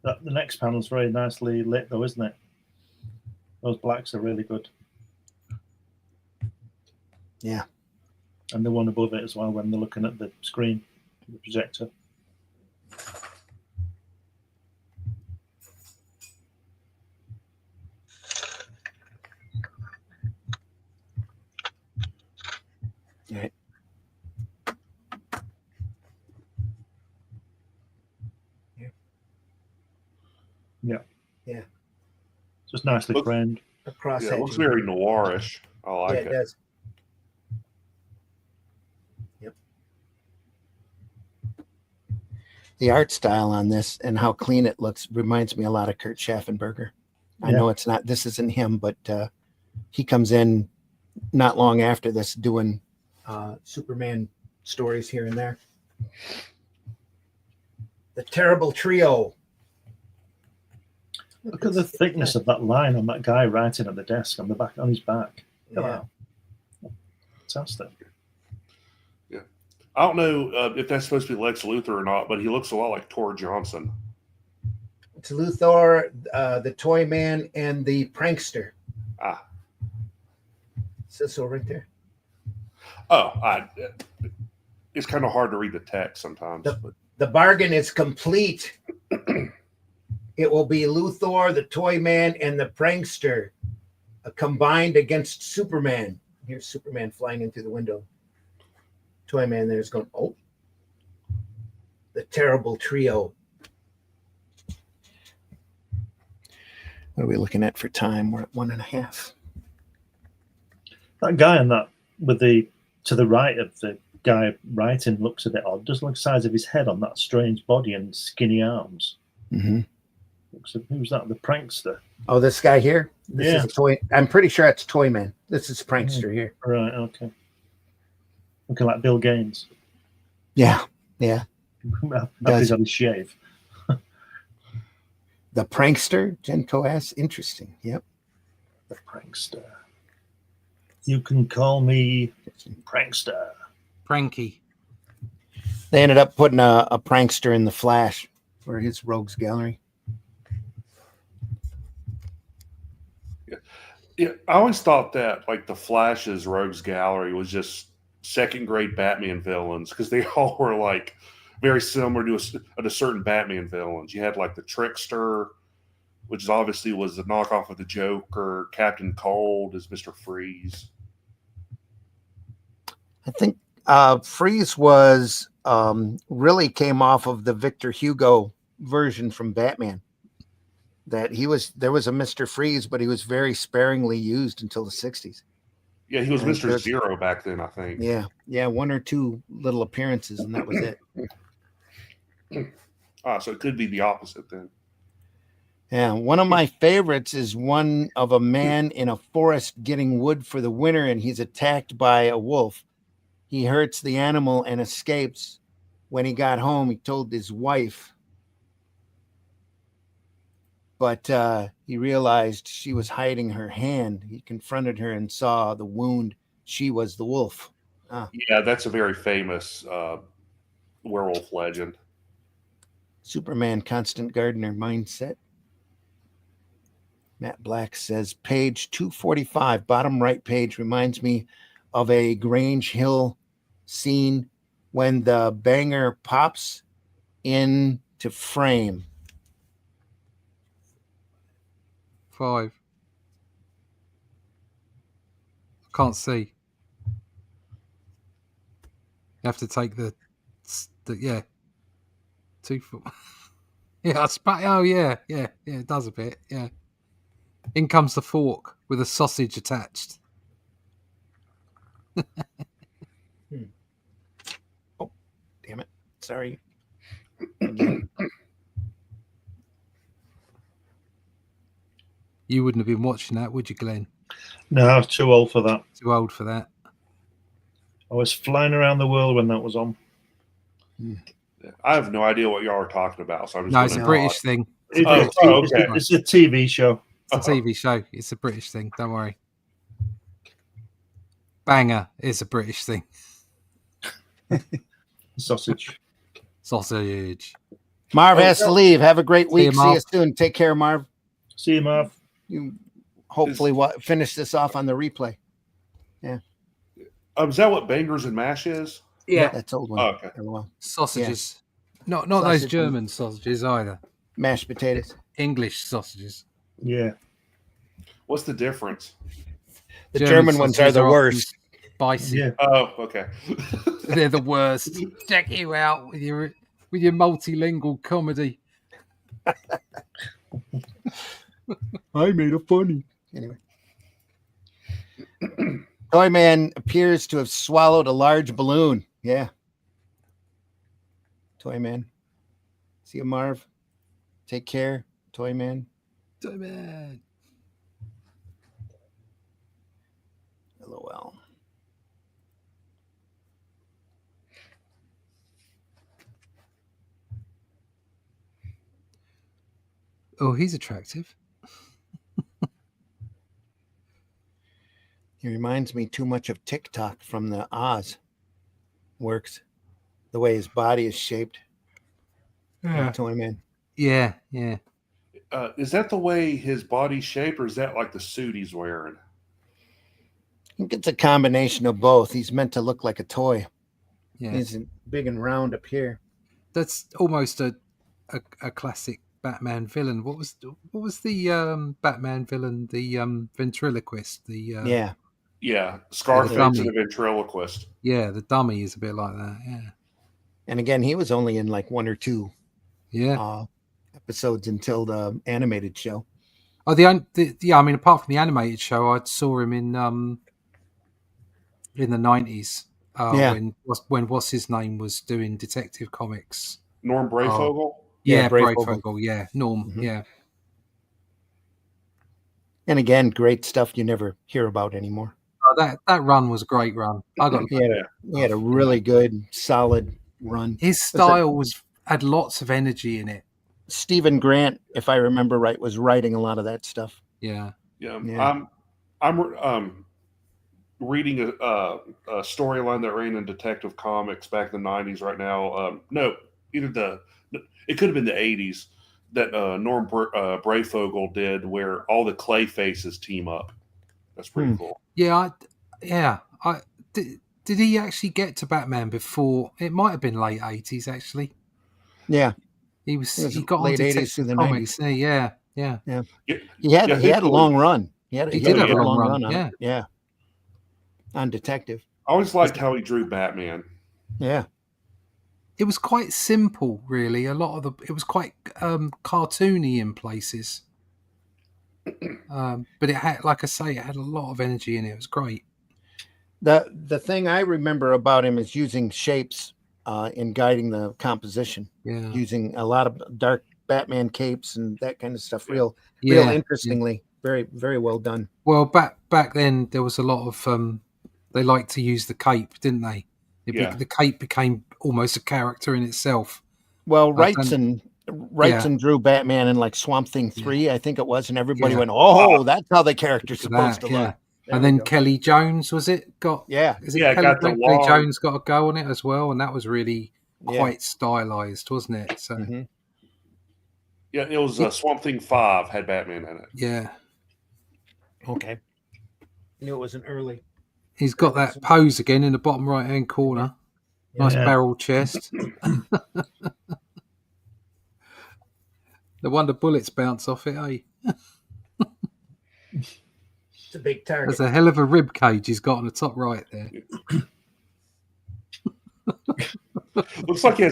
The next panel's very nicely lit, though, isn't it? Those blacks are really good. Yeah. And the one above it as well when they're looking at the screen, the projector. Right. Yeah. Just nicely framed. Across it looks very noirish. I like it. It does. Yep. The art style on this and how clean it looks reminds me a lot of Kurt Schaffenberger. I know it's not. This isn't him, but he comes in not long after this doing Superman stories here and there. The Terrible Trio. Look at the thickness of that line on that guy writing at the desk on his back. Yeah. Fantastic. Yeah. I don't know if that's supposed to be Lex Luthor or not, but he looks a lot like Tor Johnson. It's Luthor, the Toy Man, and the Prankster. So right there. It's kind of hard to read the text sometimes. The bargain is complete. It will be Luthor, the Toy Man, and the Prankster combined against Superman. Here's Superman flying in through the window. Toy Man there's going, oh. The Terrible Trio. What are we looking at for time? We're at 1.5. That guy on that to the right of the guy writing looks a bit odd. Doesn't look the size of his head on that strange body and skinny arms. Mm-hmm. Who's that? The prankster. Oh, this guy here? This is Yeah. I'm pretty sure it's Toy Man. This is prankster here. Right, okay. Looking like Bill Gaines. Yeah. He's had his shave. The prankster, Genco asks. Interesting. Yep. The prankster. You can call me prankster. Pranky. They ended up putting a prankster in the Flash for his Rogues Gallery. Yeah, I always thought that like the Flash's Rogues Gallery was just second grade Batman villains because they all were like very similar to a certain Batman villains. You had like the Trickster, which obviously was a knockoff of the Joker. Captain Cold is Mr. Freeze. I think Freeze was really came off of the Victor Hugo version from Batman. That there was a Mr. Freeze, but he was very sparingly used until the 60s. Yeah, he was Mr. Zero back then, I think. Yeah, one or two little appearances, and that was it. So it could be the opposite then. Yeah, one of my favorites is one of a man in a forest getting wood for the winter, and he's attacked by a wolf. He hurts the animal and escapes. When he got home, he told his wife, but he realized she was hiding her hand. He confronted her and saw the wound. She was the wolf. Yeah, that's a very famous werewolf legend. Superman Constant Gardener mindset. Matt Black says, page 245, bottom right page, reminds me of a Grange Hill scene when the banger pops into frame. 5. I can't see. You have to take the 2 foot. Yeah, it does a bit. Yeah. In comes the fork with a sausage attached. Oh, damn it. Sorry. Again. You wouldn't have been watching that, would you, Glenn? No, I was too old for that. Too old for that. I was flying around the world when that was on. I have no idea what y'all are talking about. So I'm just No, it's a British thing. It's a TV show. It's a TV show. It's a British thing. Don't worry. Banger is a British thing. Sausage. Marv has to leave. Have a great week. you, See you soon. Take care, Marv. See you, Marv. You hopefully finish this off on the replay. Yeah. Is that what Bangers and Mash is? Yeah. That's old one. Oh, okay. Well, Sausages. Yeah. Not those German sausages either. Mashed potatoes. English sausages. Yeah. What's the difference? The German ones are the worst. Spicy. Yeah. Oh, okay. They're the worst. Check you out with your multilingual comedy. I made a funny. Anyway. Toy Man appears to have swallowed a large balloon. Yeah. Toy Man. See you, Marv. Take care, Toy Man. Toy Man. LOL. Oh, he's attractive. He reminds me too much of TikTok from the Oz works. The way his body is shaped. Yeah. Toy Man. Yeah. Is that the way his body's shaped, or is that like the suit he's wearing? I think it's a combination of both. He's meant to look like a toy. Yeah. He's big and round up here. That's almost a classic Batman villain. What was the Batman villain? The ventriloquist. The Yeah, Scarface dummy. and the ventriloquist. Yeah, the dummy is a bit like that. Yeah. and again, he was only in like one or two episodes until the animated show. Oh, I mean, apart from the animated show, I saw him in in the 90s. Yeah. When what's his name was doing Detective Comics. Norm Brayfogle. Yeah, Brayfogle. Brayfogle. Yeah, Norm. Mhm. Yeah. And again, great stuff you never hear about anymore. That run was a great run. I got He had a really good, solid run. his style had lots of energy in it. Stephen Grant, if I remember right, was writing a lot of that stuff. Yeah. Yeah. I'm reading a storyline that ran in Detective Comics back in the 90s right now. No, it could have been the 80s that Norm Brayfogle did, where all the clay faces team up. That's pretty cool. Yeah, did he actually get to Batman before? It might have been late 80s actually. Yeah. He got late on 80s Detective through the Comics. 90s. Yeah. He had a long run. He had a good long run on it. Yeah. On Detective. I always liked how he drew Batman. Yeah. It was quite simple, really. It was quite cartoony in places. But it had, like I say, it had a lot of energy in it. It was great. The thing I remember about him is using shapes in guiding the composition. Yeah. Using a lot of dark Batman capes and that kind of stuff. Real interestingly. Very, very well done. Well, back then there was a lot of they liked to use the cape, didn't they? The cape became almost a character in itself. Well, Wrightson drew Batman in like Swamp Thing 3, I think it was, and everybody went, "Oh, that's how the character's supposed to look." And then Kelly Jones, was it? Kelly Jones got a go on it as well, and that was really quite stylized, wasn't it? So yeah, it was Swamp Thing 5 had Batman in it. Yeah. Okay. I knew it was an early. He's got that pose again in the bottom right-hand corner. Nice barrel chest. No wonder bullets bounce off it, eh? It's a big target. There's a hell of a rib cage he's got on the top right there. Looks like he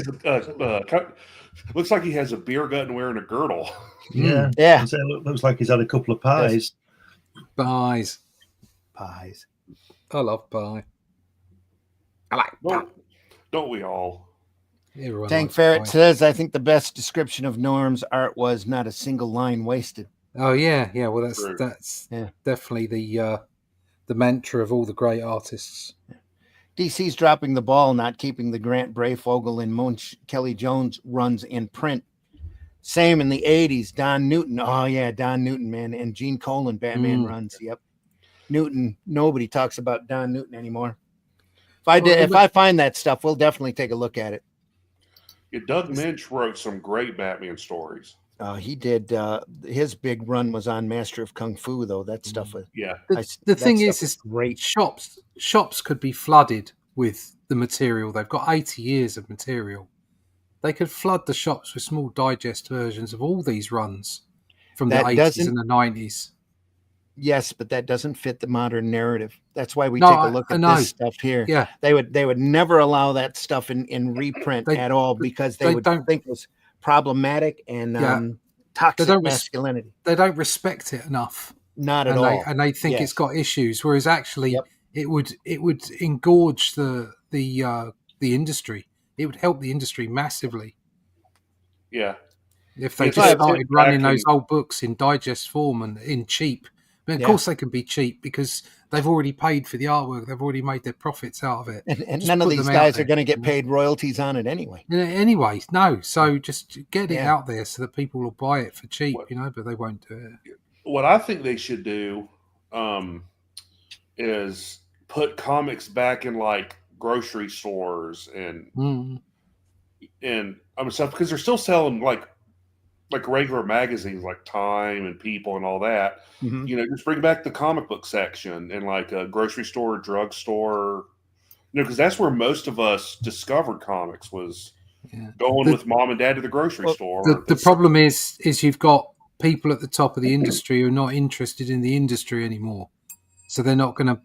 has a beer gut and wearing a girdle. Yeah. It looks like he's had a couple of pies. Pies. I love pie. I like pie. Don't we all? Tank Ferret says, I think the best description of Norm's art was not a single line wasted. Oh yeah. Well, that's definitely the mantra of all the great artists. DC's dropping the ball, not keeping the Grant Brayfogle and Munch Kelly Jones runs in print. Same in the 80s. Don Newton. Oh yeah, Don Newton, man, and Gene Colan Batman runs. Yep. Newton. Nobody talks about Don Newton anymore. If I find that stuff, we'll definitely take a look at it. Yeah, Doug Minch wrote some great Batman stories. He did. His big run was on Master of Kung Fu, though. That stuff was. Yeah. The thing is great. Shops could be flooded with the material. They've got 80 years of material. They could flood the shops with small digest versions of all these runs from the 80s and the 90s. Yes, but that doesn't fit the modern narrative. That's why we take a look at this stuff here. Yeah, they would never allow that stuff in reprint at all because they would think it was problematic and toxic masculinity. They don't respect it enough. Not at all. And they think it's got issues, whereas actually it would engorge the industry. It would help the industry massively. Yeah. If they just started running those old books in digest form and in cheap. But of course they can be cheap because they've already paid for the artwork. They've already made their profits out of it. And none of these guys are going to get paid royalties on it anyway. Anyway, no. So just get it out there so that people will buy it for cheap, but they won't do it. What I think they should do is put comics back in like grocery stores and stuff, because they're still selling like regular magazines like Time and People and all that. Just bring back the comic book section in like a grocery store, drugstore, because that's where most of us discovered comics, was going with mom and dad to the grocery store. The problem is you've got people at the top of the industry who are not interested in the industry anymore. So they're not going to,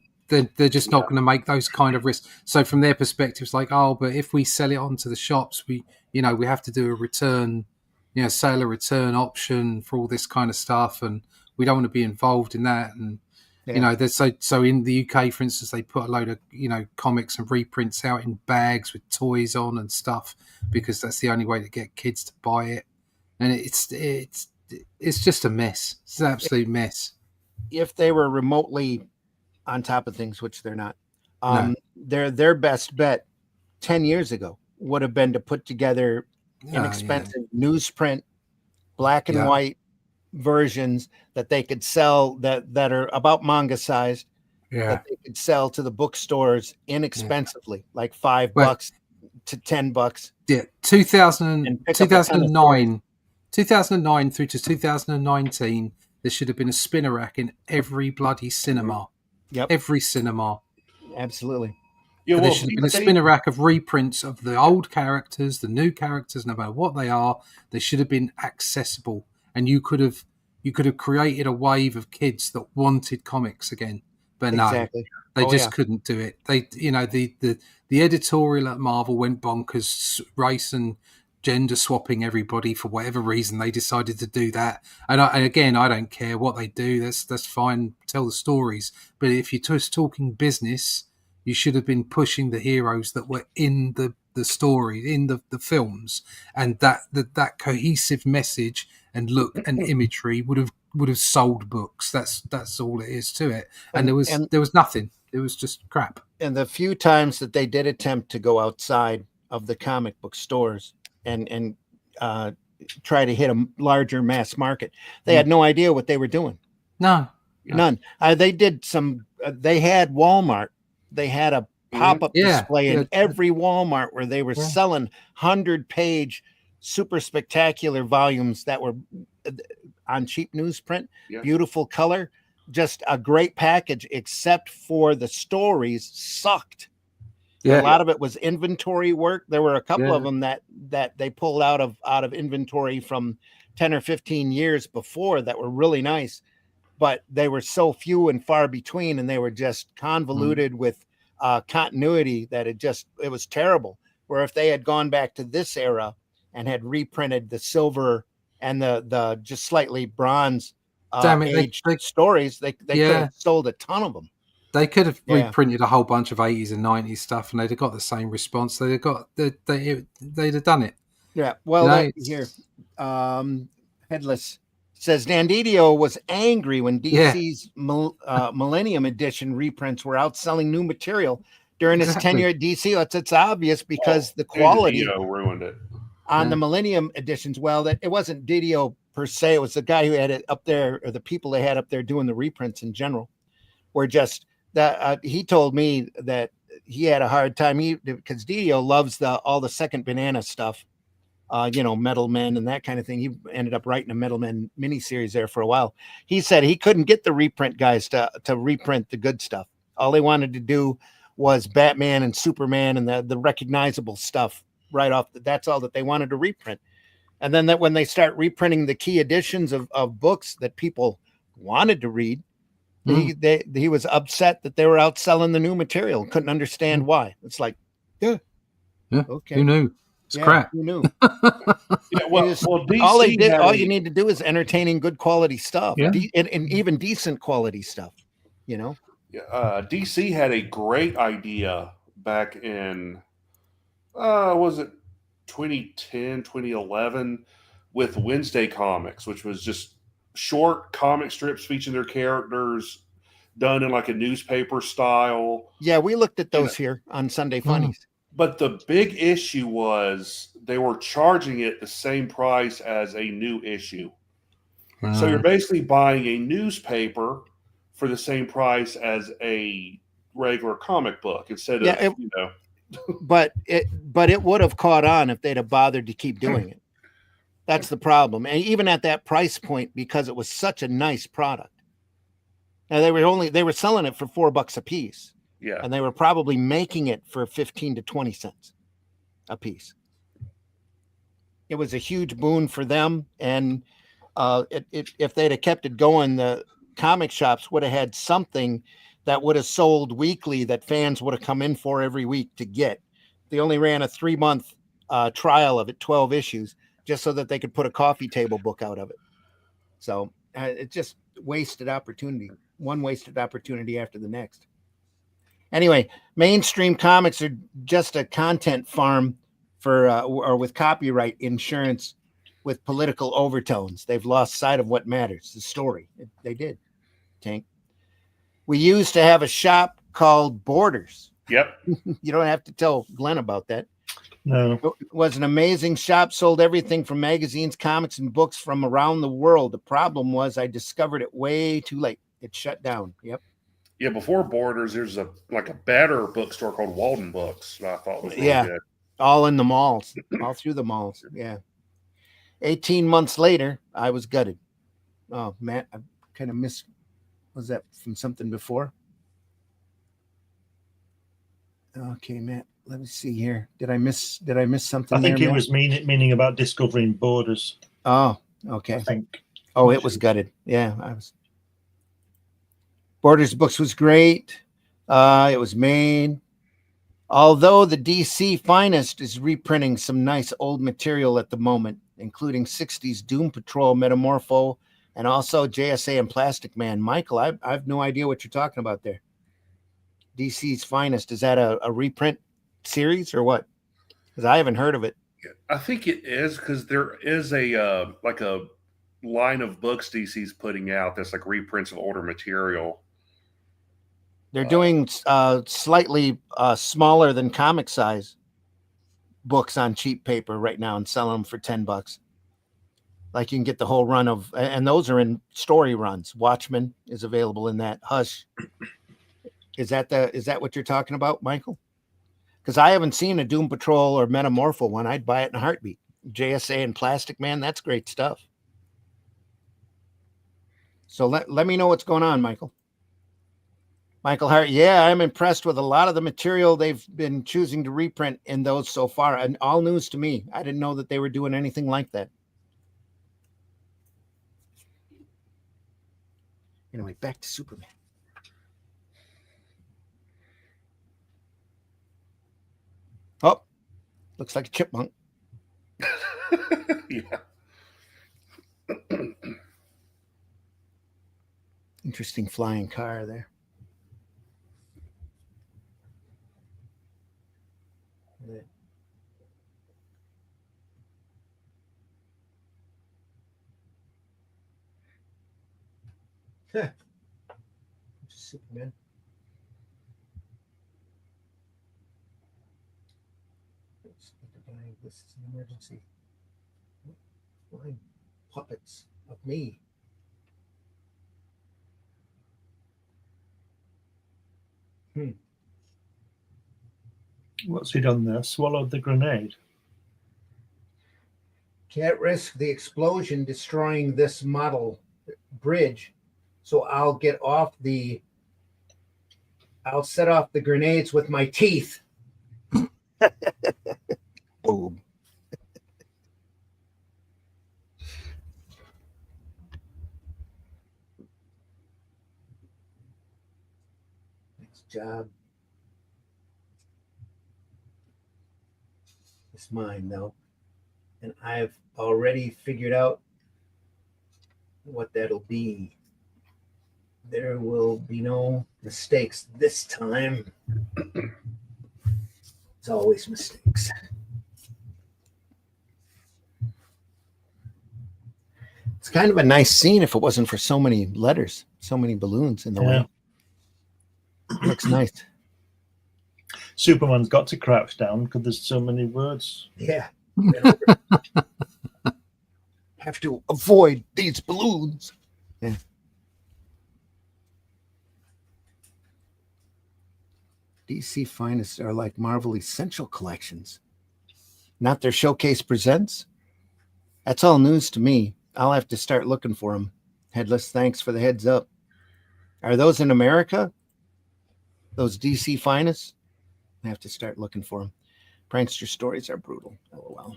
they're just not going to make those kind of risks. So from their perspective, it's like, but if we sell it onto the shops, we have to do a return, sale or return option for all this kind of stuff, and we don't want to be involved in that. And You know, there's so in the UK, for instance, they put a load of comics and reprints out in bags with toys on and stuff because that's the only way to get kids to buy it, and it's just a mess. It's an absolute mess. If they were remotely on top of things, which they're not, No. their best bet 10 years ago would have been to put together inexpensive newsprint, black and white versions that they could sell that are about manga sized, that they could sell to the bookstores inexpensively, like $5 to $10. Yeah, 2009 through to 2019, there should have been a spinner rack in every bloody cinema. Yep. Every cinema. Absolutely. Yeah, there should have been a spinner rack of reprints of the old characters, the new characters, no matter what they are. They should have been accessible, and you could have created a wave of kids that wanted comics again. But no, they just couldn't do it. They, the editorial at Marvel went bonkers, race and gender swapping everybody for whatever reason. They decided to do that, and again, I don't care what they do. That's fine. Tell the stories, but if you're just talking business, you should have been pushing the heroes that were in the story, in the films, and that cohesive message and look and imagery would have sold books. That's all it is to it. And there was nothing. It was just crap. And the few times that they did attempt to go outside of the comic book stores and try to hit a larger mass market, they had no idea what they were doing. No, none. They did some. They had Walmart. They had a pop-up display in every Walmart where they were selling 100-page super spectacular volumes that were on cheap newsprint, beautiful color, just a great package, except for the stories sucked. A lot of it was inventory work. There were a couple of them that they pulled out of inventory from 10 or 15 years before that were really nice, but they were so few and far between, and they were just convoluted with continuity that it was terrible. Where if they had gone back to this era and had reprinted the silver and the just slightly bronze age stories, they could have sold a ton of them. They could have reprinted a whole bunch of 80s and 90s stuff, and they'd have got the same response. They'd have done it. Yeah. Well, here, Headless says Dandidio was angry when DC's Millennium Edition reprints were outselling new material during his tenure at DC. It's obvious because the quality ruined it on the Millennium Editions. Well, that it wasn't Didio per se; it was the guy who had it up there, or the people they had up there doing the reprints in general. Were just that he told me that he had a hard time because Didio loves all the Second Banana stuff. Metal Men and that kind of thing. He ended up writing a Metal Men miniseries there for a while. He said he couldn't get the reprint guys to reprint the good stuff. All they wanted to do was Batman and Superman and the recognizable stuff right off. That's all that they wanted to reprint. And then that when they start reprinting the key editions of books that people wanted to read, he was upset that they were outselling the new material. Couldn't understand why. It's like, okay, who knew? It's crap. Who knew? DC all you need to do is entertaining, good quality stuff, and even decent quality stuff. DC had a great idea back in, was it 2010, 2011, with Wednesday Comics, which was just short comic strips featuring their characters done in like a newspaper style. Yeah, we looked at those here on Sunday Funnies. But the big issue was they were charging it the same price as a new issue. So you're basically buying a newspaper for the same price as a regular comic book instead of, But it would have caught on if they'd have bothered to keep doing it. That's the problem. And even at that price point, because it was such a nice product. Now they were selling it for $4 a piece. Yeah. And they were probably making it for 15 to 20 cents a piece. It was a huge boon for them. And if they'd have kept it going, the comic shops would have had something that would have sold weekly that fans would have come in for every week to get. They only ran a 3-month trial of it, 12 issues, just so that they could put a coffee table book out of it. So it just wasted opportunity. one wasted opportunity after the next. Anyway, mainstream comics are just a content farm for or with copyright insurance with political overtones. They've lost sight of what matters, the story. They did, Tank. We used to have a shop called Borders. Yep. You don't have to tell Glenn about that. No. It was an amazing shop, sold everything from magazines, comics, and books from around the world. The problem was I discovered it way too late. It shut down. Yep. Yeah, before Borders, there's a better bookstore called Walden Books that I thought was really good. All in the malls, all through the malls. Yeah. 18 months later, I was gutted. Oh, Matt, I kind of missed. Was that from something before? Okay, Matt. Let me see here. Did I miss something? I think there, it was meaning about discovering Borders. Oh, okay. I think. Oh, it was gutted. Yeah, I was. Borders Books was great. It was made. Although the DC Finest is reprinting some nice old material at the moment, including 60s Doom Patrol, Metamorpho, and also JSA and Plastic Man. Michael, I have no idea what you're talking about there. DC's Finest, is that a reprint series or what? Because I haven't heard of it. I think it is, because there is a line of books DC's putting out that's like reprints of older material. They're doing slightly smaller than comic size books on cheap paper right now and selling them for $10. Like you can get the whole run of, and those are in story runs. Watchmen is available in that. Hush. Is that what you're talking about, Michael? Because I haven't seen a Doom Patrol or Metamorpho one. I'd buy it in a heartbeat. JSA and Plastic Man, that's great stuff. So let me know what's going on, Michael. Michael Hart, yeah, I'm impressed with a lot of the material they've been choosing to reprint in those so far. And all news to me. I didn't know that they were doing anything like that. Anyway, back to Superman. Oh, looks like a chipmunk. Yeah. Interesting flying car there. Huh. Superman. This is an emergency. Flying puppets of me. What's he done there? Swallowed the grenade. Can't risk the explosion destroying this model bridge, so I'll set off the grenades with my teeth. Boom. Next job. It's mine, though. And I've already figured out what that'll be. There will be no mistakes this time. It's always mistakes. It's kind of a nice scene if it wasn't for so many letters, so many balloons in the way. It looks nice. Superman's got to crouch down because there's so many words. Yeah. Have to avoid these balloons. Yeah. DC Finest are like Marvel Essential Collections. Not their Showcase Presents. That's all news to me. I'll have to start looking for them. Headless, thanks for the heads up. Are those in America? Those DC Finest? I have to start looking for them. Prankster stories are brutal. LOL.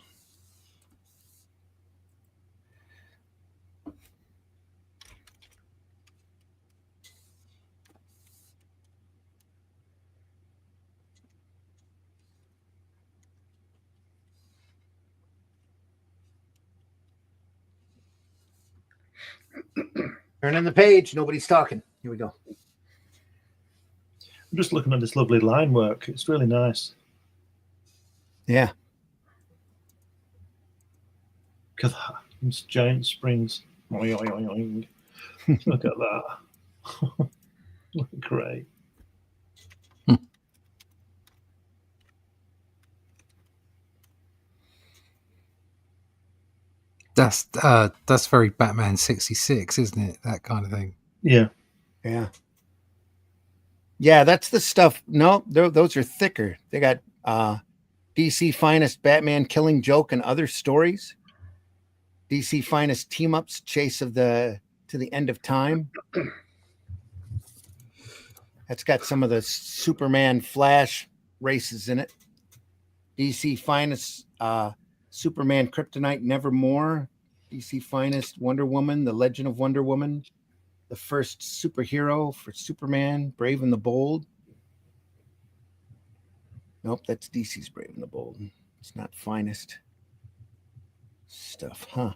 Turning the page. Nobody's talking. Here we go. I'm just looking at this lovely line work. It's really nice. Yeah. Look at that. These giant springs. Look at that. Great. That's very Batman 66, isn't it? That kind of thing. Yeah. Yeah. Yeah, that's the stuff. No, those are thicker. They got DC Finest Batman Killing Joke and Other Stories. DC Finest Team Ups Chase of the to the End of Time. That's got some of the Superman Flash races in it. DC Finest Superman Kryptonite Nevermore. DC Finest Wonder Woman, The Legend of Wonder Woman. The first superhero for Superman, Brave and the Bold. Nope, that's DC's Brave and the Bold. It's not Finest stuff, huh?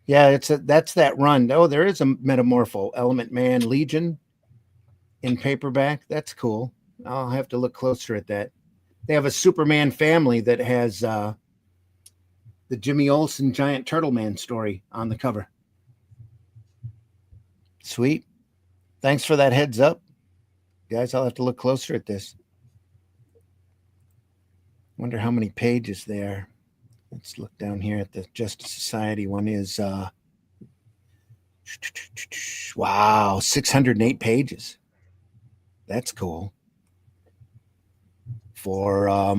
Yeah, that's that run. Oh, there is a Metamorpho, Element Man, Legion in paperback. That's cool. I'll have to look closer at that. They have a Superman family that has the Jimmy Olsen Giant Turtle Man story on the cover. Sweet. Thanks for that heads up. Guys, I'll have to look closer at this. Wonder how many pages there. Let's look down here at the Justice Society one is wow, 608 pages. That's cool. For I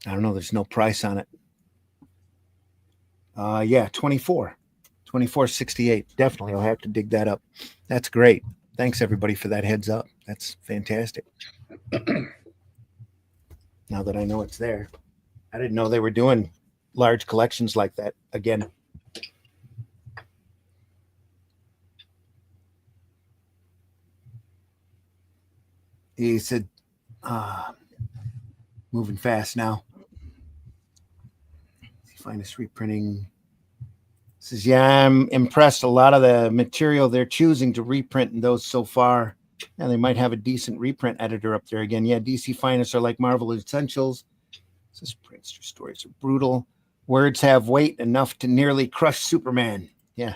don't know, there's no price on it. Yeah, 24.68. Definitely I'll have to dig that up. That's great. Thanks everybody for that heads up. That's fantastic. Now that I know it's there. I didn't know they were doing large collections like that again. He said, moving fast now. Finest reprinting. Says, yeah, I'm impressed. A lot of the material they're choosing to reprint in those so far. And they might have a decent reprint editor up there again. Yeah, DC Finest are like Marvel Essentials. Says Prankster stories are brutal. Words have weight enough to nearly crush Superman. Yeah.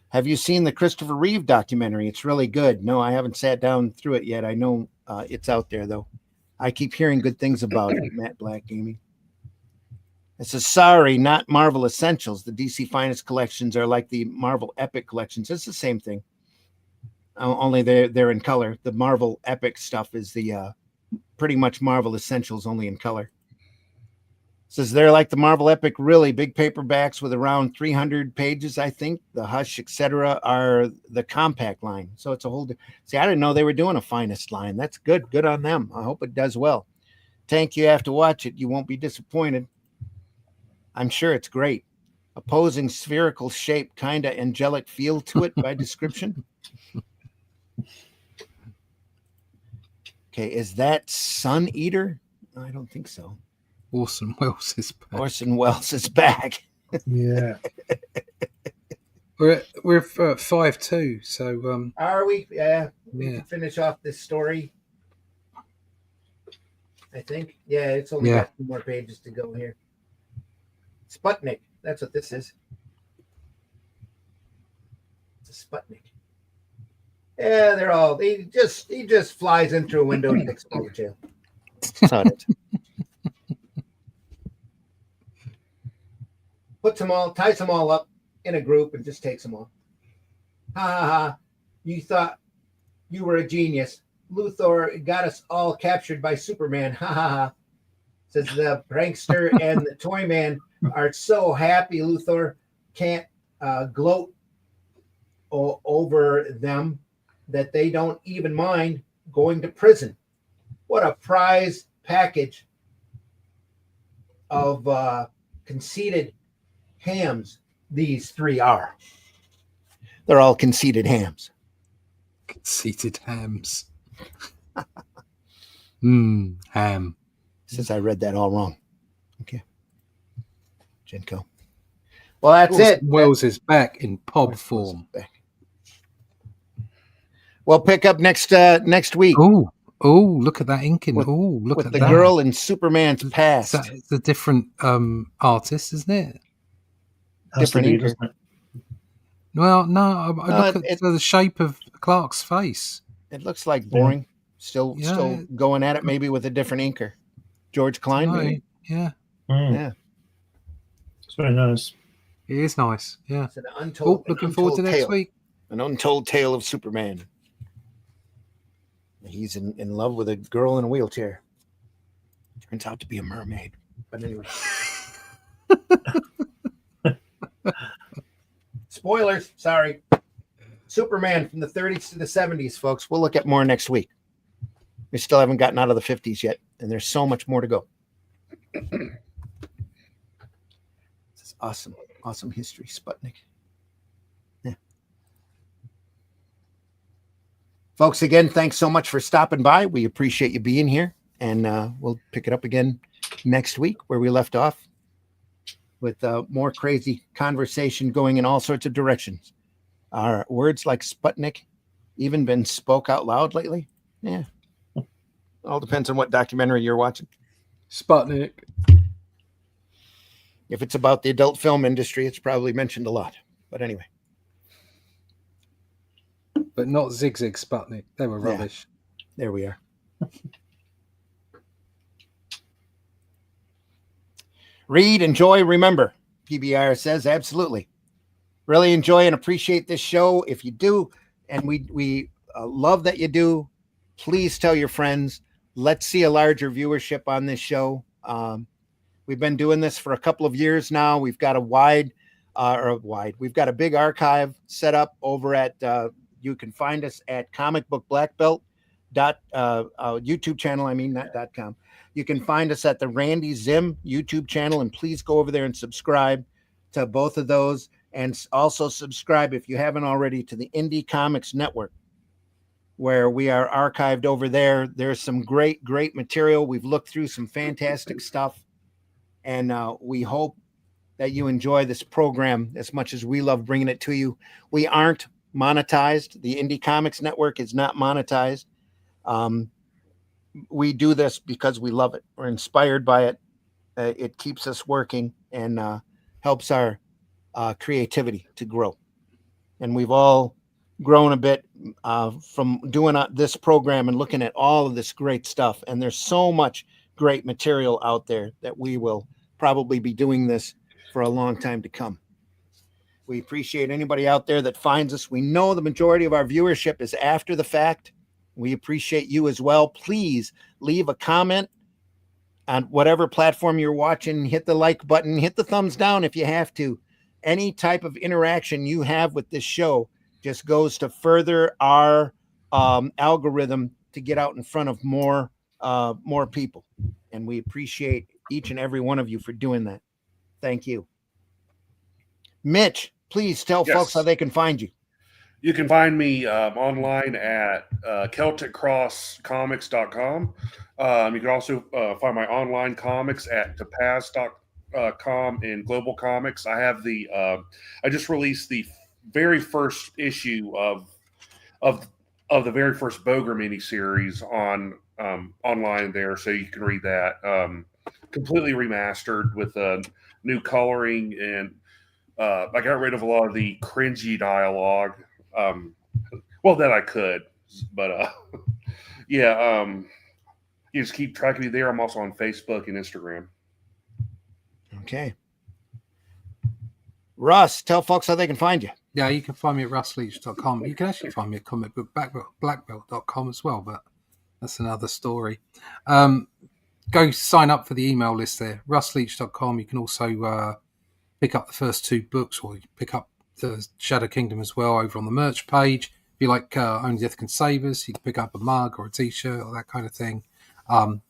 Have you seen the Christopher Reeve documentary? It's really good. No, I haven't sat down through it yet. I know it's out there, though. I keep hearing good things about it. Matt Black Gaming. It says, sorry, not Marvel Essentials. The DC Finest collections are like the Marvel Epic collections. It's the same thing. Only they're in color. The Marvel Epic stuff is the pretty much Marvel Essentials, only in color. It says they're like the Marvel Epic, really big paperbacks with around 300 pages, I think. The Hush, etc., are the compact line. So it's a whole. See, I didn't know they were doing a Finest line. That's good. Good on them. I hope it does well. Tank, you have to watch it. You won't be disappointed. I'm sure it's great. Opposing spherical shape, kind of angelic feel to it by description. Okay, is that Sun Eater? I don't think so. Orson Welles is back. Orson Welles is back. Yeah. We're at 5-2, so Are we? Yeah. We Yeah. can finish off this story. I think. Yeah, it's only got 2 more pages to go here. Sputnik. That's what this is. It's a Sputnik. Yeah, they're all. He just flies in through a window and takes them all to jail. That's how it is. Ties them all up in a group and just takes them all. Ha ha ha! You thought you were a genius. Luthor got us all captured by Superman. Ha ha ha! Says the prankster and the toy man are so happy Luthor can't gloat over them that they don't even mind going to prison. What a prize package of conceited hams these 3 are. They're all conceited hams. Conceited hams. Ham. Since I read that all wrong. Okay. Genko. Well, that's it. Wells is back in pub form. We'll pick up next week. Oh, look at that inking. Look with at the that. girl in Superman's past. It's a different artist, isn't it? Different inker. Doesn't it? Well, no, look at the shape of Clark's face. It looks like boring. Still going at it, maybe with a different inker. George Klein, maybe. Yeah. Yeah. It's very nice. It is nice. Yeah. It's looking forward to next week. An untold tale of Superman. He's in love with a girl in a wheelchair. Turns out to be a mermaid. But anyway. Spoilers. Sorry. Superman from the 30s to the 70s, folks. We'll look at more next week. We still haven't gotten out of the 50s yet, and there's so much more to go. This is awesome. Awesome history, Sputnik. Yeah. Folks, again, thanks so much for stopping by. We appreciate you being here, and we'll pick it up again next week where we left off with more crazy conversation going in all sorts of directions. Are words like Sputnik even been spoke out loud lately? Yeah. All depends on what documentary you're watching. Sputnik. If it's about the adult film industry, it's probably mentioned a lot. But anyway. But not Zig Zig Sputnik. They were rubbish. Yeah. There we are. Read, enjoy, remember. PBR says absolutely. Really enjoy and appreciate this show. If you do, and we love that you do, please tell your friends. Let's see a larger viewership on this show. We've been doing this for a couple of years now. We've got we've got a big archive set up over at, you can find us at Comic Book Black Belt YouTube channel. Not .com. You can find us at the Randy Zim YouTube channel, and please go over there and subscribe to both of those. And also subscribe, if you haven't already, to the Indie Comics Network, where we are archived over there. There's some great material. We've looked through some fantastic stuff, and we hope that you enjoy this program as much as we love bringing it to you. We aren't monetized. The Indie Comics Network is not monetized. We do this because we love it. We're inspired by it. It keeps us working and helps our creativity to grow. And we've all grown a bit from doing this program and looking at all of this great stuff. And there's so much great material out there that we will probably be doing this for a long time to come. We appreciate anybody out there that finds us. We know the majority of our viewership is after the fact. We appreciate you as well. Please leave a comment on whatever platform you're watching. Hit the like button, hit the thumbs down if you have to. Any type of interaction you have with this show just goes to further our algorithm to get out in front of more people. And we appreciate each and every one of you for doing that. Thank you. Mitch, please tell folks how they can find you. You can find me online at CelticCrossComics.com. You can also find my online comics at Tapaz.com and Global Comics. I have I just released the very first issue of the very first Boger miniseries on online there, so you can read that. Completely remastered with new coloring, and I got rid of a lot of the cringy dialogue. That I could, but you just keep track of me there. I'm also on Facebook and Instagram. Okay. Russ, tell folks how they can find you. Yeah, you can find me at russleach.com. You can actually find me at comicbookblackbelt.com as well, but that's another story. Go sign up for the email list there, russleach.com. You can also pick up the first two books, or you pick up the Shadow Kingdom as well over on the merch page. If you like Only Death Can Save Us, you can pick up a mug or a t-shirt or that kind of thing.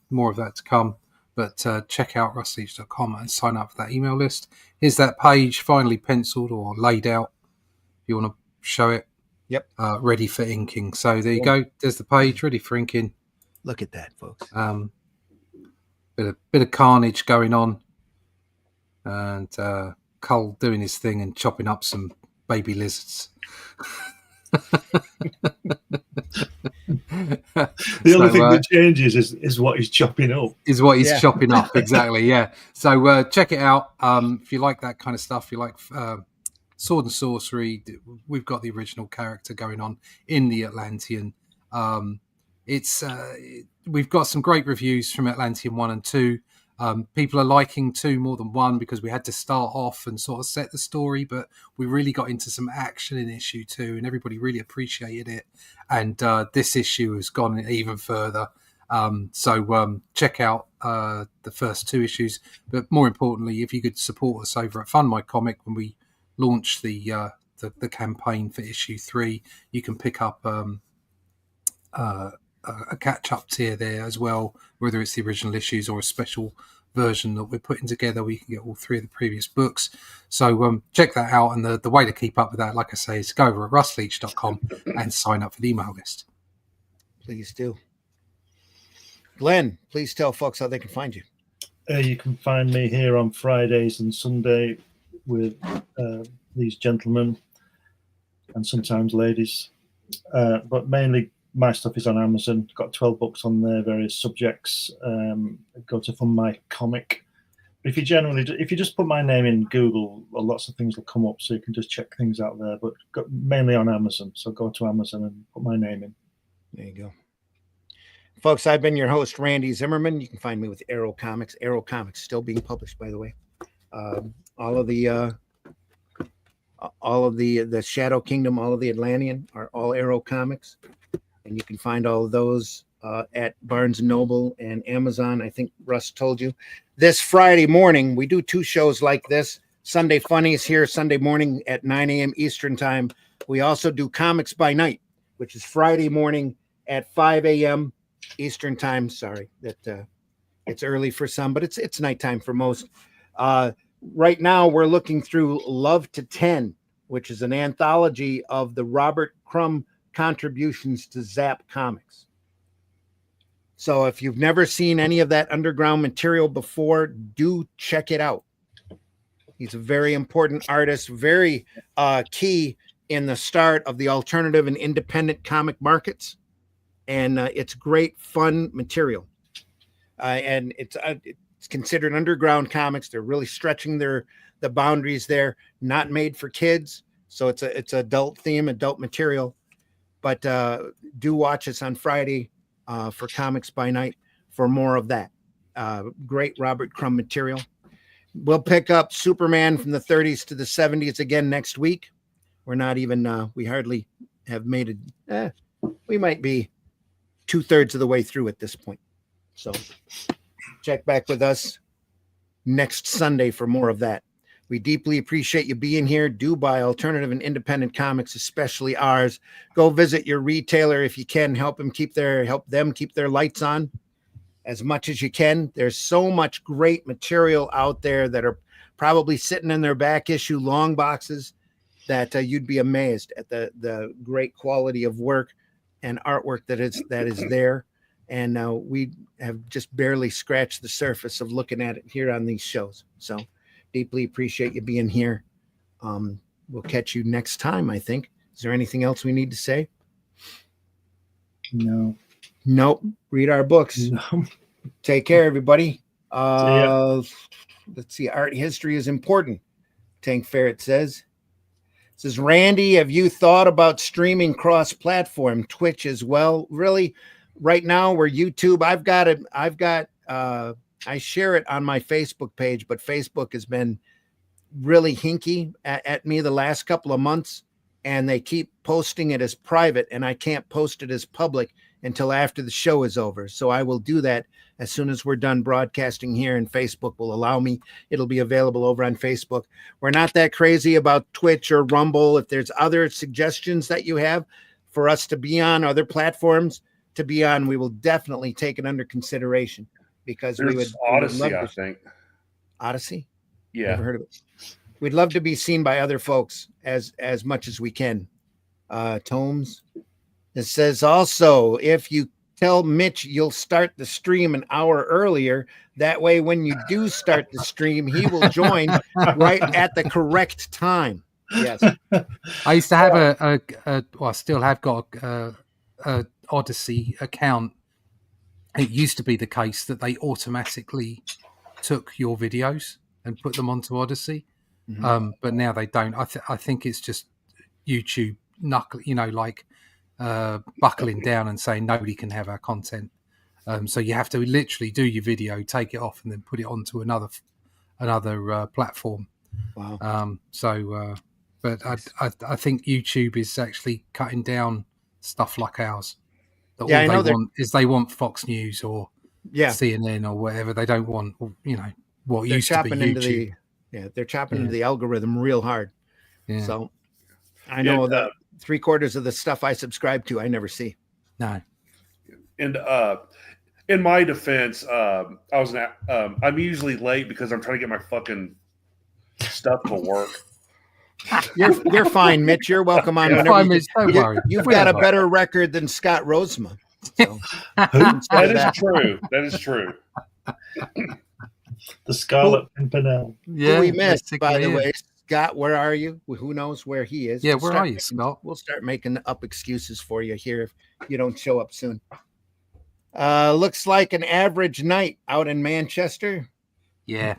More of that to come. But check out russleach.com and sign up for that email list. Here's that page finally penciled or laid out. If you want to show it. Yep. Ready for inking. So there you go. There's the page ready for inking. Look at that, folks. Bit of carnage going on. And Cole doing his thing and chopping up some baby lizards. The only thing that changes is what he's chopping up. Is what he's chopping up, exactly. Yeah. So check it out. If you like that kind of stuff, you like sword and sorcery. We've got the original character going on in the Atlantean. We've got some great reviews from Atlantean 1 and 2. People are liking 2 more than 1 because we had to start off and sort of set the story, but we really got into some action in issue 2 and everybody really appreciated it. And this issue has gone even further. So check out the first 2 issues. But more importantly, if you could support us over at Fund My Comic when we launch the campaign for issue 3, you can pick up a catch-up tier there as well, whether it's the original issues or a special version that we're putting together where you can get all 3 of the previous books. So check that out, and the way to keep up with that, like I say, is go over at russleach.com and sign up for the email list. Please do. Glenn, please tell folks how they can find you. You can find me here on Fridays and Sunday with these gentlemen and sometimes ladies, but mainly my stuff is on Amazon. Got 12 books on there, various subjects. Go to Fund My Comic. If you just put my name in Google, lots of things will come up, so you can just check things out there. But mainly on Amazon, so go to Amazon and put my name in. There you go, folks. I've been your host, Randy Zimmerman. You can find me with Arrow Comics. Arrow Comics still being published, by the way. All of the Shadow Kingdom, all of the Atlantean are all Arrow Comics. And you can find all of those at Barnes & Noble and Amazon. I think Russ told you. This Friday morning, we do 2 shows like this. Sunday Funnies here Sunday morning at 9 a.m. Eastern Time. We also do Comics by Night, which is Friday morning at 5 a.m. Eastern Time. Sorry that it's early for some, but it's nighttime for most. Right now, we're looking through Love to 10, which is an anthology of the Robert Crumb contributions to Zap Comics. So if you've never seen any of that underground material before, do check it out. He's a very important artist, very key in the start of the alternative and independent comic markets. And it's great, fun material. And it's considered underground comics. They're really stretching the boundaries there, not made for kids. So it's adult theme, adult material. But do watch us on Friday for Comics by Night for more of that. Great Robert Crumb material. We'll pick up Superman from the 30s to the 70s again next week. We're not even, we hardly have made it. We might be 2/3 of the way through at this point. So check back with us next Sunday for more of that. We deeply appreciate you being here. Do buy alternative and independent comics, especially ours. Go visit your retailer if you can. Help them keep their lights on as much as you can. There's so much great material out there that are probably sitting in their back issue long boxes that you'd be amazed at the great quality of work and artwork that is there. And we have just barely scratched the surface of looking at it here on these shows. So deeply appreciate you being here. We'll catch you next time, I think. Is there anything else we need to say? No. Nope. Read our books. No. Take care, everybody. Let's see. Art history is important. Tank Ferret says. Says, Randy, have you thought about streaming cross-platform, Twitch as well? Really? Right now, we're YouTube. I share it on my Facebook page, but Facebook has been really hinky at me the last couple of months, and they keep posting it as private, and I can't post it as public until after the show is over. So I will do that as soon as we're done broadcasting here, and Facebook will allow me. It'll be available over on Facebook. We're not that crazy about Twitch or Rumble. If there's other suggestions that you have for us to be on, other platforms to be on, we will definitely take it under consideration. Because there's Odyssey, I think. Odyssey? Yeah. Never heard of it. We'd love to be seen by other folks as much as we can. Tomes. It says also, if you tell Mitch you'll start the stream an hour earlier. That way, when you do start the stream, he will join right at the correct time. Yes. I used to have I still have got a Odyssey account. It used to be the case that they automatically took your videos and put them onto Odyssey, but now they don't. I think it's just YouTube buckling down and saying nobody can have our content. So you have to literally do your video, take it off, and then put it onto another platform. Wow. But I think YouTube is actually cutting down stuff like ours. They want Fox News or CNN or whatever. They don't want, what used to be YouTube. They're chopping into the algorithm real hard. Yeah. So I know that 3/4 of the stuff I subscribe to, I never see. No. And in my defense, I'm usually late because I'm trying to get my fucking stuff to work. You're fine, Mitch. You're welcome on. Fine, Mitch. Don't worry. You've got a better record than Scott Rosema. So. That is true. That is true. The Scarlet Pimpernel. Yeah, who we missed, by the way. Scott, where are you? Who knows where he is? Yeah, where are you, Scott? We'll start making up excuses for you here if you don't show up soon. Looks like an average night out in Manchester. Yeah.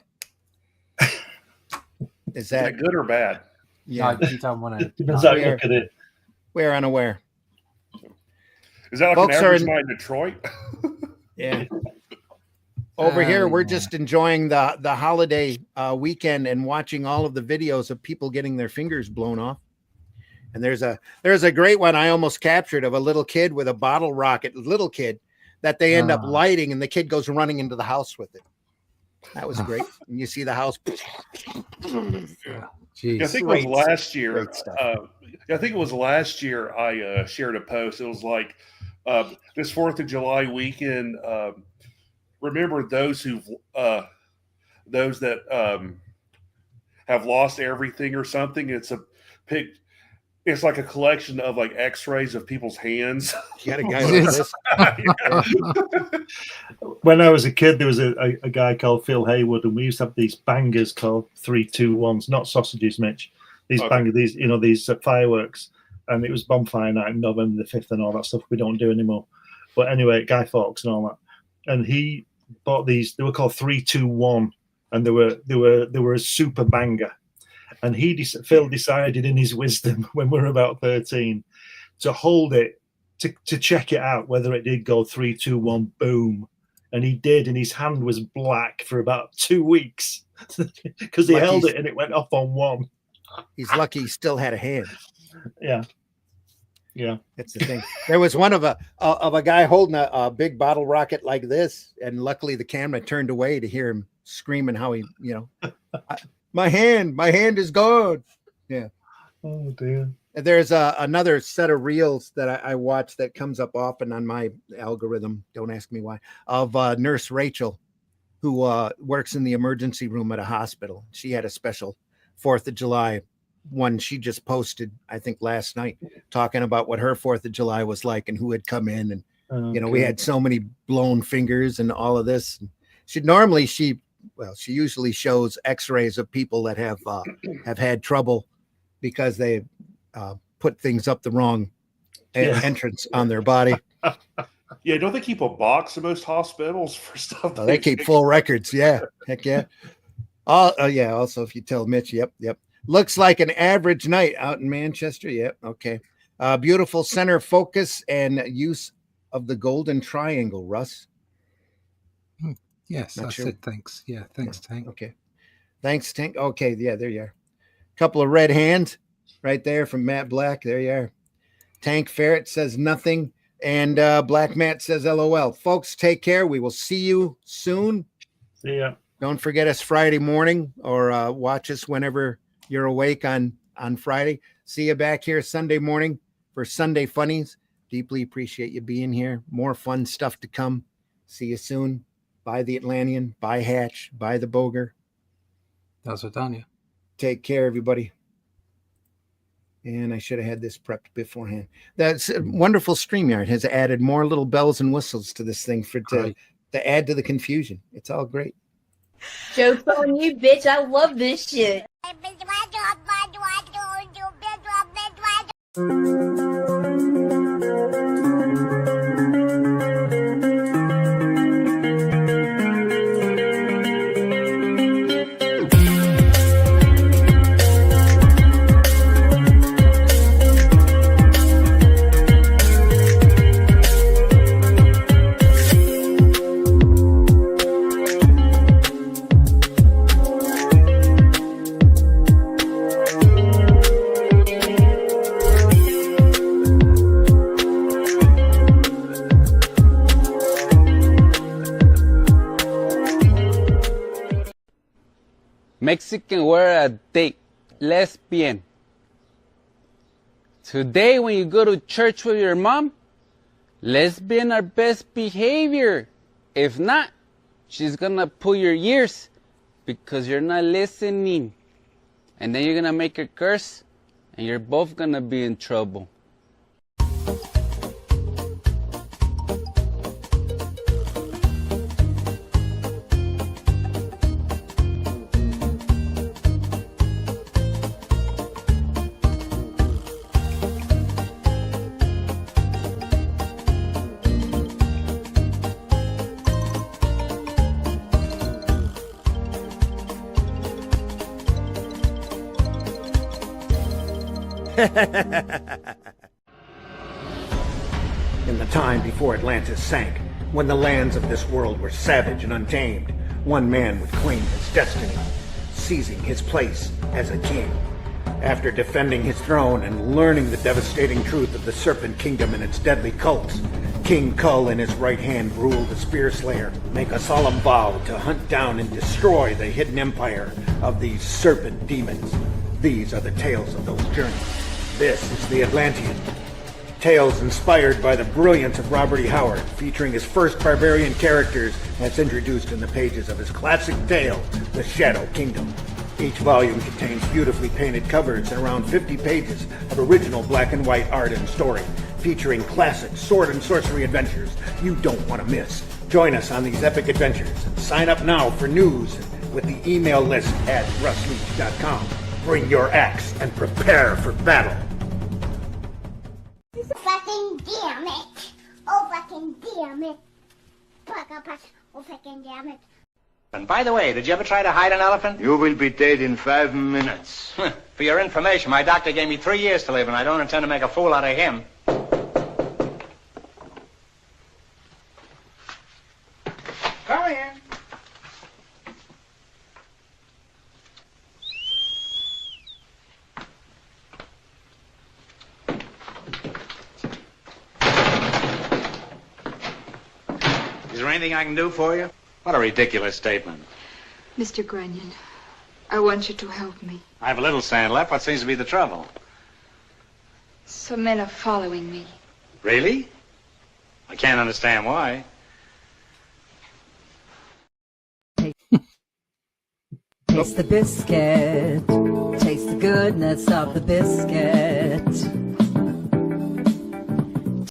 Is that good or bad? Yeah, no, you don't want to. Depends how you look at it. We're unaware. Is that like an average night in Detroit? Yeah. Over here, we're just enjoying the holiday weekend and watching all of the videos of people getting their fingers blown off. And there's a great one I almost captured of a little kid with a bottle rocket, that they end up lighting, and the kid goes running into the house with it. That was great. And you see the house. I think it was last year. I think it was last year I shared a post. It was like this 4th of July weekend. Remember those that have lost everything or something. It's like a collection of like X-rays of people's hands. You had a guy like this. When I was a kid, there was a guy called Phil Haywood, and we used to have these bangers called 3-2-1s, not sausages, Mitch. These bangers, these fireworks, and it was bonfire night, November the 5th, and all that stuff we don't do anymore. But anyway, Guy Fawkes and all that, and he bought these. They were called 3-2-1, and they were a super banger. And Phil decided in his wisdom when we were about 13 to hold it to check it out whether it did go 3-2-1 boom, and he did, and his hand was black for about 2 weeks because he held it and it went off on one. He's lucky he still had a hand. Yeah, that's the thing. There was one of a guy holding a big bottle rocket like this, and luckily the camera turned away to hear him screaming how he, my hand is gone. Yeah. Oh dear. There's another set of reels that I watch that comes up often on my algorithm. Don't ask me why. Of Nurse Rachel, who works in the emergency room at a hospital. She had a special 4th of July one she just posted, I think last night, talking about what her 4th of July was like and who had come in. And, we had so many blown fingers and all of this. She usually shows x-rays of people that have had trouble because they put things up the wrong entrance on their body. Yeah, don't they keep a box in most hospitals for stuff? They keep full records. Yeah, heck yeah. Also, if you tell Mitch, yep. Looks like an average night out in Manchester. Yep, okay. Beautiful center focus and use of the golden triangle, Russ. Yes, I said thanks. Yeah, thanks, Tank. Okay. Thanks, Tank. Okay, yeah, there you are. Couple of red hands right there from Matt Black. There you are. Tank Ferret says nothing. And Black Matt says LOL. Folks, take care. We will see you soon. See ya. Don't forget us Friday morning, or watch us whenever you're awake on Friday. See you back here Sunday morning for Sunday Funnies. Deeply appreciate you being here. More fun stuff to come. See you soon. Buy the Atlantean, buy Hatch, buy the Boger. That's what done you. Take care, everybody. And I should have had this prepped beforehand. That's a wonderful StreamYard has added more little bells and whistles to this thing to add to the confusion. It's all great. Joke's on you, bitch. I love this shit. Mexican word a date, lesbian. Today when you go to church with your mom, lesbian are best behavior. If not, she's gonna pull your ears because you're not listening. And then you're gonna make her curse and you're both gonna be in trouble. In the time before Atlantis sank, when the lands of this world were savage and untamed, one man would claim his destiny, seizing his place as a king. After defending his throne and learning the devastating truth of the Serpent Kingdom and its deadly cults, King Kull in his right hand ruled the Spear Slayer, make a solemn vow to hunt down and destroy the hidden empire of these serpent demons. These are the tales of those journeys. This is the Atlantean. Tales inspired by the brilliance of Robert E. Howard, featuring his first barbarian characters as introduced in the pages of his classic tale, The Shadow Kingdom. Each volume contains beautifully painted covers and around 50 pages of original black and white art and story, featuring classic sword and sorcery adventures you don't want to miss. Join us on these epic adventures and sign up now for news with the email list at russleach.com. Bring your axe and prepare for battle. Fucking damn it! Oh, fucking damn it! Oh, fucking damn it! And by the way, did you ever try to hide an elephant? You will be dead in 5 minutes. For your information, my doctor gave me 3 years to live, and I don't intend to make a fool out of him. Come in. Is there anything I can do for you? What a ridiculous statement. Mr. Grunion, I want you to help me. I have a little sand left. What seems to be the trouble? Some men are following me. Really? I can't understand why. Taste the biscuit. Taste the goodness of the biscuit.